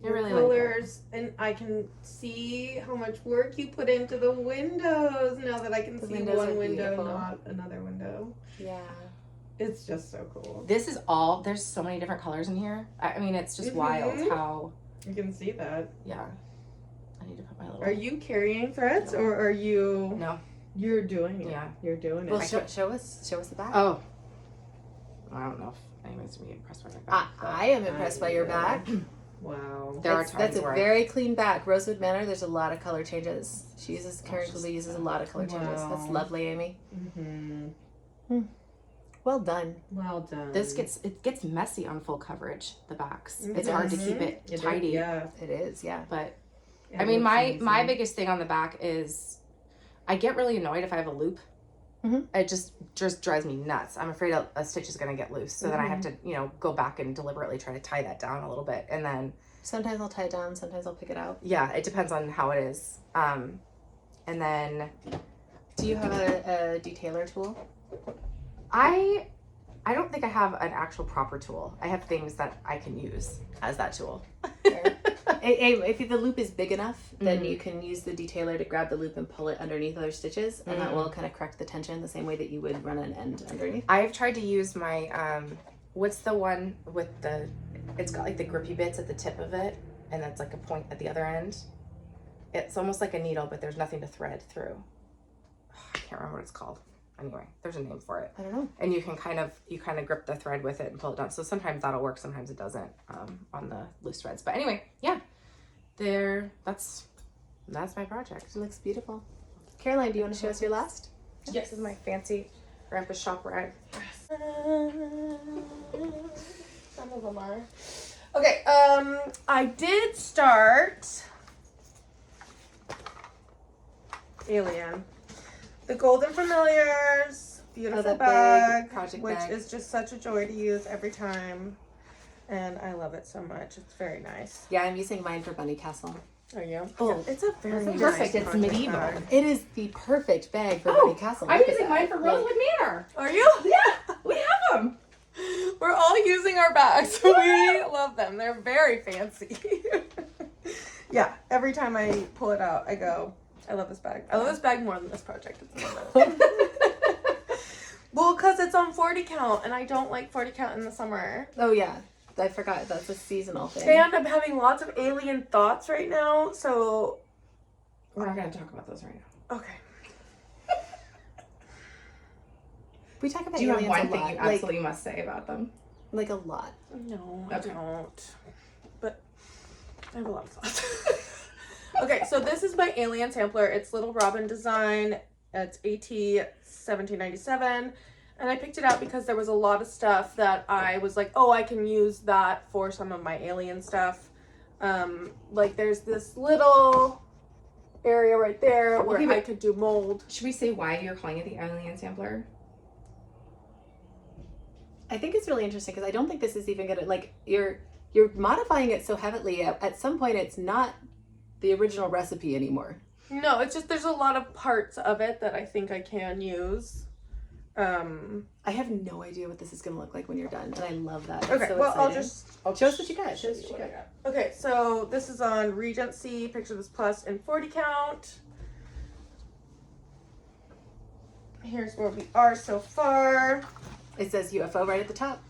I really colors, and I can see how much work you put into the windows now that I can see one window, not another window. Yeah. It's just so cool. This is all, there's so many different colors in here. I mean, it's just wild how, You can see that. yeah. I need to put my little. Are you carrying threads or are you? No. You're doing it. Yeah. You're doing Well, it. show us the back. Oh. I don't know if anyone's gonna be impressed by my back. I am impressed by your back. Wow. There are That's times a where very clean back. Rosewood Manor, there's a lot of color changes. She currently uses a lot of color changes. That's Wow. lovely, Amy. Mm-hmm. Well done. Well done. it gets messy on full coverage, the backs. Mhm. It's hard to keep it tidy. Yeah. It is, yeah. But It I mean, looks my amazing. biggest thing on the back is I get really annoyed if I have a loop. Mhm. It just drives me nuts. I'm afraid a stitch is going to get loose. So then I have to, go back and deliberately try to tie that down a little bit. And then, Sometimes I'll tie it down, sometimes I'll pick it out. yeah, it depends on how it is. And then Do you have a detailer tool? I don't think I have an actual proper tool. I have things that I can use as that tool. If the loop is big enough, then you can use the detailer to grab the loop and pull it underneath other stitches, and that will kind of correct the tension the same way that you would run an end underneath. I've tried to use my, what's the one with it's got like the grippy bits at the tip of it, and that's like a point at the other end. It's almost like a needle, but there's nothing to thread through. I can't remember what it's called. Anyway, there's a name for it. I don't know. And you kind of grip the thread with it and pull it down. So sometimes that'll work, sometimes it doesn't, on the loose threads. But anyway, yeah, that's my project. It looks beautiful. Caroline, do you want to show us your last? Yes, this is my fancy grandpa shop rag. Some of them are. Okay, I did start Alien. The Golden Familiars, beautiful that bag, big project which bag. is just such a joy to use every time. And I love it so much. It's very nice. Yeah, I'm using mine for Bunny Castle. Are you? Oh, It's a very nice perfect. It's project medieval. bag. It is the perfect bag for Bunny Castle. I'm Look at using that. mine for Rosewood Manor. Are you? Yeah, we have them. We're all using our bags. We love them. They're very fancy. Yeah, every time I pull it out, I go, I love this bag. I love this bag more than this project. Well, because it's on 40 count, and I don't like 40 count in the summer. Oh yeah, I forgot that's a seasonal thing. And I'm having lots of alien thoughts right now, so... We're not going to talk about those right now. Okay. We talk about Do you have aliens one a thing lot, you absolutely must say about them? like a lot. No, I Okay. don't. But I have a lot of thoughts. Okay, so this is my alien sampler. It's Little Robin design. It's AT 1797. And I picked it out because there was a lot of stuff that I was like, oh, I can use that for some of my alien stuff. Like there's this little area right there where Okay, but- I could do mold. Should we say why you're calling it the Alien Sampler? I think it's really interesting because I don't think this is even gonna like you're modifying it so heavily. At some point, it's not the original recipe anymore. No, it's just there's a lot of parts of it that I think I can use. I have no idea what this is gonna look like when you're done, and I love that. It's Okay, so well, exciting. I'll Show us what you got. Show us what you got. Okay, so this is on Regency, picture this plus and 40 count. Here's where we are so far. It says UFO right at the top.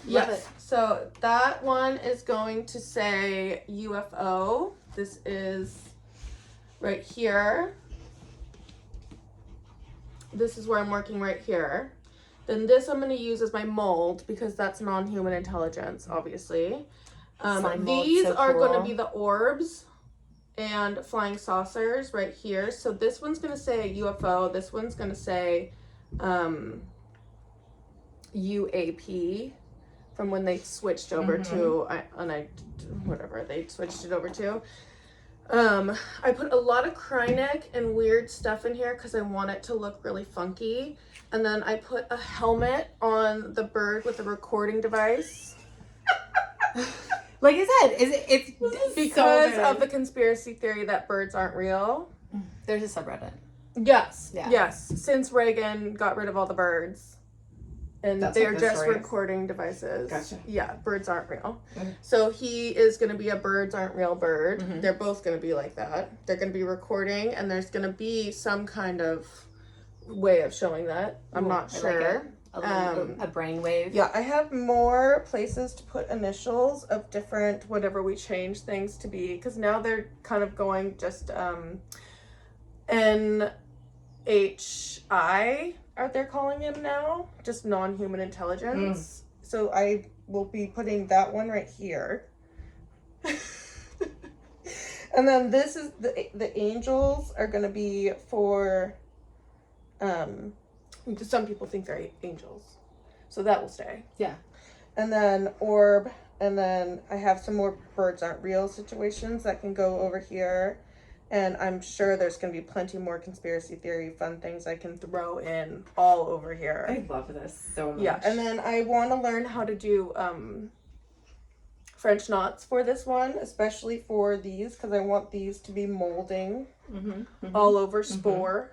Yes. Love it. So that one is going to say UFO. This is right here. This is where I'm working right here. Then this I'm going to use as my mold because that's non-human intelligence, obviously. Slime mold, These so are going to cool. be the orbs and flying saucers right here. So this one's going to say UFO. This one's going to say UAP from when they switched over to whatever they switched it over to. I put a lot of Kryneck and weird stuff in here because I want it to look really funky. And then I put a helmet on the bird with a recording device. Like I said, it's Because so of good. the conspiracy theory that birds aren't real. There's a subreddit. Yes. Yeah. Yes. Since Reagan got rid of all the birds. And That's they're what the just story is? recording devices. Gotcha. Yeah, birds aren't real. Okay. So he is going to be a birds aren't real bird. Mhm. They're both going to be like that. They're going to be recording, and there's going to be some kind of way of showing that. I'm Ooh, not I like sure. it. a brainwave. Yeah, I have more places to put initials of different, whatever we change things to be, because now they're kind of going just NHI, are they calling him now? Just non-human intelligence. So I will be putting that one right here. And then this is the angels are going to be for, some people think they're angels. So that will stay. Yeah. And then orb, and then I have some more birds aren't real situations that can go over here. And I'm sure there's going to be plenty more conspiracy theory fun things I can throw in all over here. I love this so much. Yeah, and then I want to learn how to do French knots for this one, especially for these, because I want these to be molding all over spore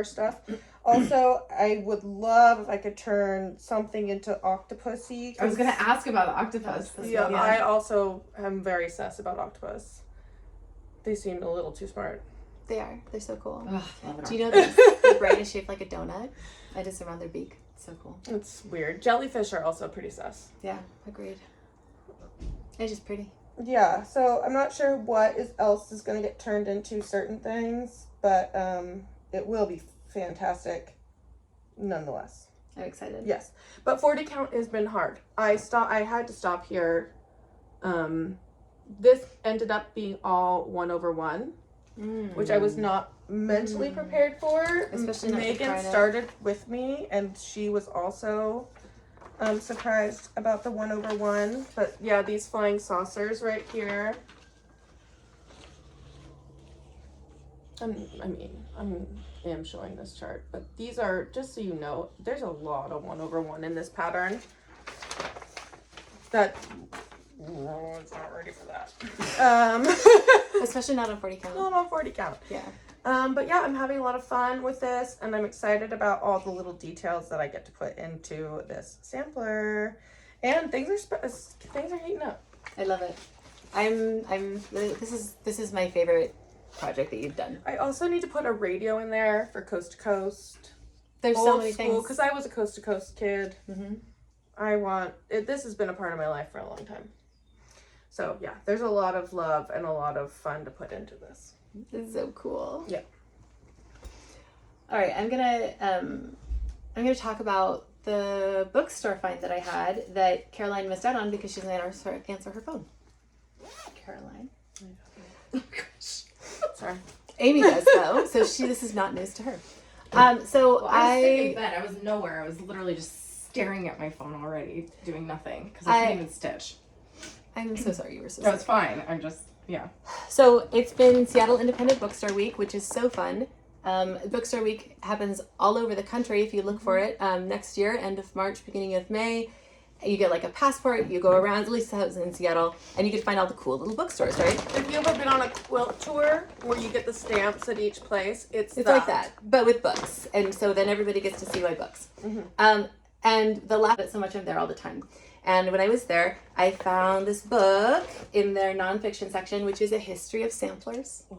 stuff. Also, I would love if I could turn something into octopusy. I was going to ask about the octopus. Yeah, I also am very sus about octopus. They seem a little too smart. They are. They're so cool. Ugh, love an Do you know that the brain is shaped like a donut? I just around their beak. It's so cool. It's weird. Jellyfish are also pretty sus. Yeah, agreed. It's just pretty. Yeah, so I'm not sure what else is going to get turned into certain things, but it will be fantastic nonetheless. I'm excited. Yes, but 40 count has been hard. I had to stop here. This ended up being all 1/1, which I was not mentally prepared for. Especially not Megan started with me, and she was also surprised about the 1/1. But yeah, these flying saucers right here. I am showing this chart, but these are, just so you know, there's a lot of 1/1 in this pattern. It's not ready for that. Especially not on 40 count. Not on 40 count. Yeah. But yeah, I'm having a lot of fun with this, and I'm excited about all the little details that I get to put into this sampler. And things are heating up. I love it. This is my favorite project that you've done. I also need to put a radio in there for coast to coast. There's so many things. Because I was a coast to coast kid. This has been a part of my life for a long time. So yeah, there's a lot of love and a lot of fun to put into this. This is so cool. Yeah. All right, I'm gonna talk about the bookstore find that I had that Caroline missed out on because she's gonna answer her phone. Caroline. Sorry. Amy does though, so this is not news to her. I was sitting in bed. I was nowhere. I was literally just staring at my phone already, doing nothing because I couldn't even stitch. I'm so sorry you were so No, it's fine. I'm just, yeah. So it's been Seattle Independent Bookstore Week, which is so fun. Bookstore Week happens all over the country if you look for it. Next year, end of March, beginning of May, you get like a passport, you go around, at least it's in Seattle, and you can find all the cool little bookstores, right? If you've ever been on a quilt tour where you get the stamps at each place, it's like that, but with books. And so then everybody gets to see my books. And the laugh at so much I'm there all the time. And when I was there, I found this book in their nonfiction section, which is a history of samplers. Oh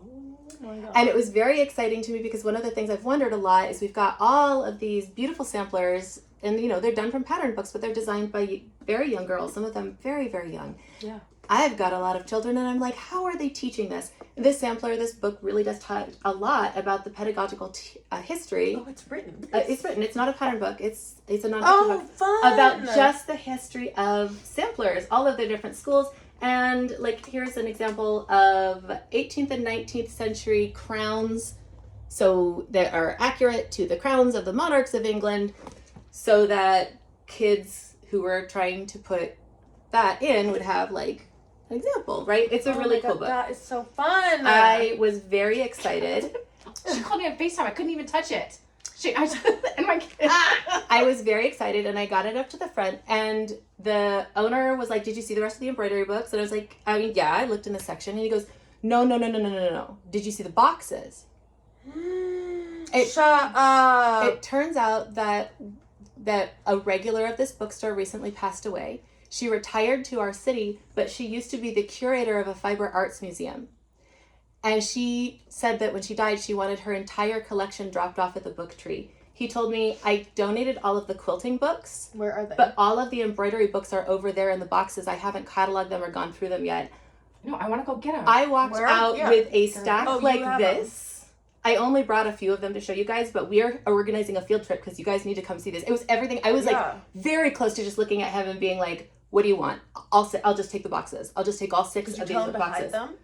my God. And it was very exciting to me because one of the things I've wondered a lot is we've got all of these beautiful samplers, and you know, they're done from pattern books, but they're designed by very young girls, some of them very, very young. Yeah. I've got a lot of children, and I'm like, how are they teaching this? This sampler, this book really does talk a lot about the pedagogical history. Oh, it's written. It's written. It's not a pattern book. It's a nonfiction book fun. about just the history of samplers, all of their different schools. And like, here's an example of 18th and 19th century crowns, so that are accurate to the crowns of the monarchs of England, so that kids who were trying to put that in would have like an example, right? It's a really cool book. That is so fun. I was very excited. She called me on FaceTime. I couldn't even touch it. I was very excited, and I got it up to the front, and the owner was like, "Did you see the rest of the embroidery books?" And I was like, "I mean, yeah, I looked in the section." And he goes, No. Did you see the boxes? Shut up. It turns out that a regular of this bookstore recently passed away. She retired to our city, but she used to be the curator of a fiber arts museum. And she said that when she died, she wanted her entire collection dropped off at the book tree. He told me I donated all of the quilting books, Where are they? but all of the embroidery books are over there in the boxes. I haven't cataloged them or gone through them yet. No, I want to go get them. I walked out with a stack Oh, you like have this. I only brought a few of them to show you guys, but we are organizing a field trip because you guys need to come see this. It was everything. I was like very close to just looking at him and being like, "What do you want? I'll just take the boxes. I'll just take all 6 of these boxes." Hide them?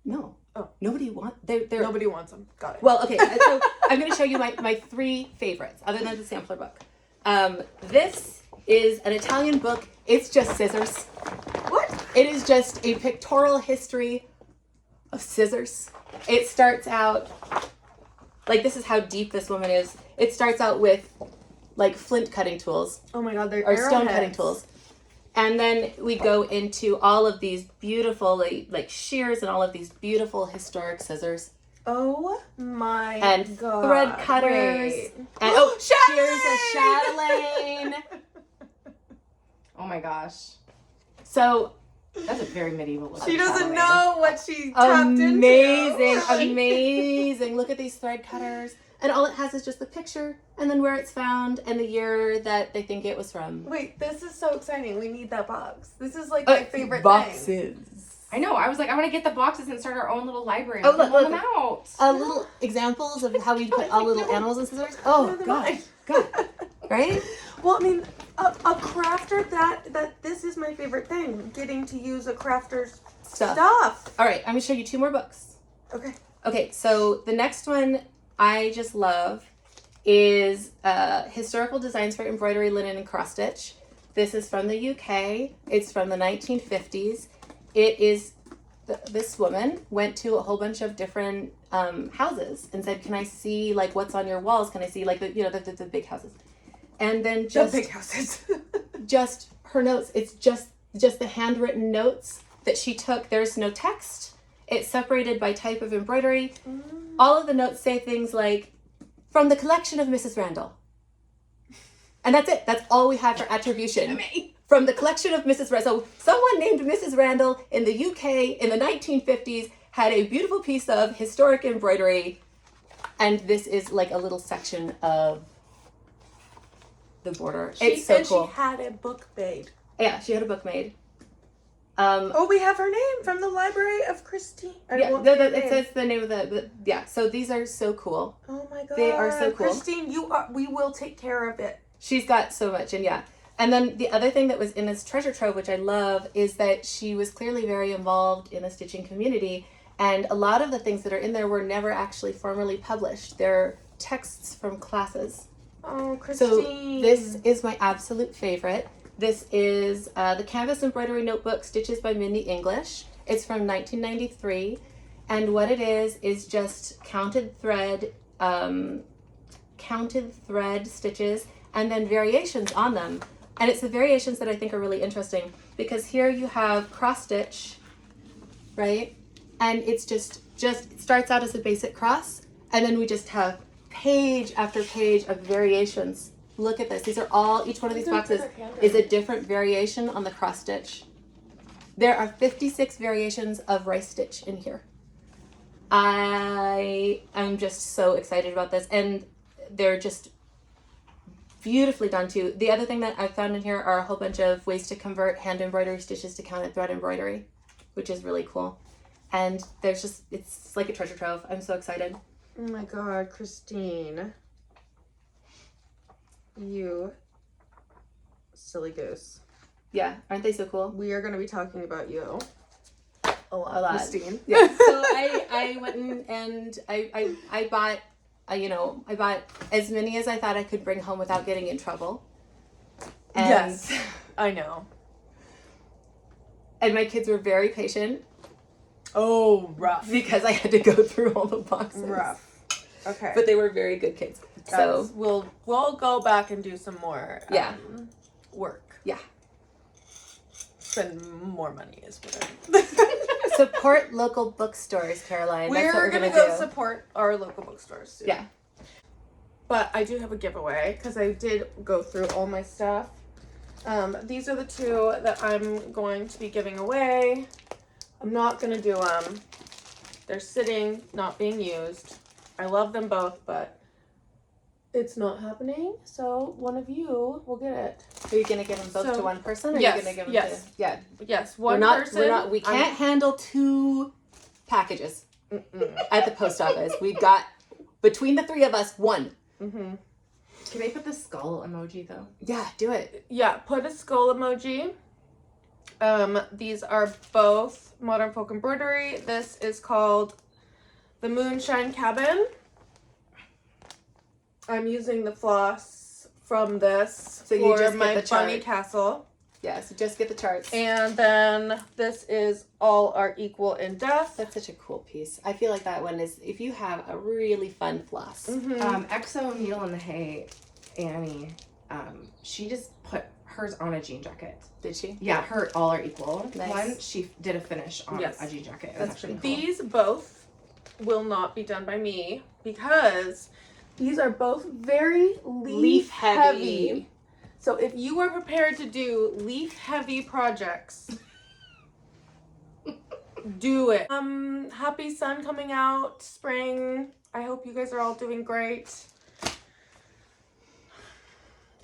No. Oh. Nobody they're Nobody wants them. Got it. Well, okay. So I'm going to show you my 3 favorites, other than the sampler book. This is an Italian book. It's just scissors. What? It is just a pictorial history of scissors. It starts out, like, this is how deep this woman is. It starts out with, like, flint cutting tools. Oh my god, they're or stone cutting tools. And then we go into all of these beautiful, like shears and all of these beautiful historic scissors. Oh my and god. Thread cutters. Wait. And shears of chatelaine. Oh my gosh. So that's a very medieval look. She doesn't know what she tapped amazing, into. amazing. Look at these thread cutters. And all it has is just the picture and then where it's found and the year that they think it was from. Wait, this is so exciting. We need that box. This is like my favorite boxes. thing. I know. I was like, I want to get the boxes and start our own little library. Oh, look, them out. Little examples of how we put all little animals and scissors. Oh, God. Right? Well, I mean, a crafter, that this is my favorite thing. Getting to use a crafter's stuff. All right, I'm going to show you 2 more books. Okay. Okay, so the next one I just love is Historical Designs for Embroidery, Linen, and Cross Stitch. This is from the UK. It's from the 1950s. It is, this woman went to a whole bunch of different houses and said, "Can I see like what's on your walls? Can I see like the big houses?" And then just the big houses. just her notes. It's just the handwritten notes that she took. There's no text. It's separated by type of embroidery. All of the notes say things like, "From the collection of Mrs. Randall." And that's it. That's all we have for attribution. From the collection of Mrs. Randall. So someone named Mrs. Randall in the UK in the 1950s had a beautiful piece of historic embroidery. And this is like a little section of the border. It's so cool. She had a book made. Yeah, she had a book made. We have her name from the Library of Christine. It says the name of the so these are so cool. Oh my god. They are so cool. Christine, we will take care of it. She's got so much, and then the other thing that was in this treasure trove, which I love, is that she was clearly very involved in the stitching community, and a lot of the things that are in there were never actually formally published. They're texts from classes. Oh, Christine. So this is my absolute favorite. This is the Canvas Embroidery Notebook, Stitches by Meanie English. It's from 1993, and what it is just counted thread stitches, and then variations on them. And it's the variations that I think are really interesting, because here you have cross stitch, right? And it's just it starts out as a basic cross, and then we just have page after page of variations. Look at this. These are all, each one of these boxes is a different variation on the cross stitch. There are 56 variations of rice stitch in here. I am just so excited about this, and they're just beautifully done too. The other thing that I found in here are a whole bunch of ways to convert hand embroidery stitches to counted thread embroidery, which is really cool. And there's just, it's like a treasure trove. I'm so excited. Oh my god, Christine. You silly goose. Yeah, aren't they so cool? We are going to be talking about you a lot. Christine. Yeah. So I went and I bought, I bought as many as I thought I could bring home without getting in trouble. And, yes, I know. And my kids were very patient. Oh, rough. Because I had to go through all the boxes. Rough. Okay. But they were very good kids. So we'll go back and do some more work. Yeah. Spend more money is what Support local bookstores, Caroline. That's what we're we're gonna gonna go do. support our local bookstores soon. Yeah. But I do have a giveaway because I did go through all my stuff. These are the 2 that I'm going to be giving away. I'm not gonna do them. They're sitting, not being used. I love them both, but it's not happening, so one of you will get it. Are you gonna give them both So- to one person? Or Yes, are you gonna give them yes. to? Yeah. Yes, one person. We can't handle 2 packages at the post office. We've got, between the 3 of us, 1. Mm-hmm. Can they put the skull emoji though? Yeah, do it. Yeah, put a skull emoji. These are both Modern Folk Embroidery. This is called the Moonshine Cabin. I'm using the floss from this So you for just get my the chart. bunny castle. Yeah, so just get the charts. And then this is All Are Equal in Death. That's such a cool piece. I feel like that one is, if you have a really fun floss. Mm-hmm. Exo Needle in the Hay, Annie, she just put hers on a jean jacket. Did she? Yeah, her All Are Equal Nice. one, she did a finish on Yes. a jean jacket. It was That's actually pretty cool. These both will not be done by me because these are both very leaf heavy. So if you are prepared to do leaf heavy projects, do it. Happy sun coming out, spring. I hope you guys are all doing great.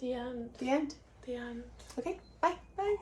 The end. The end. The end. Okay, bye. Bye.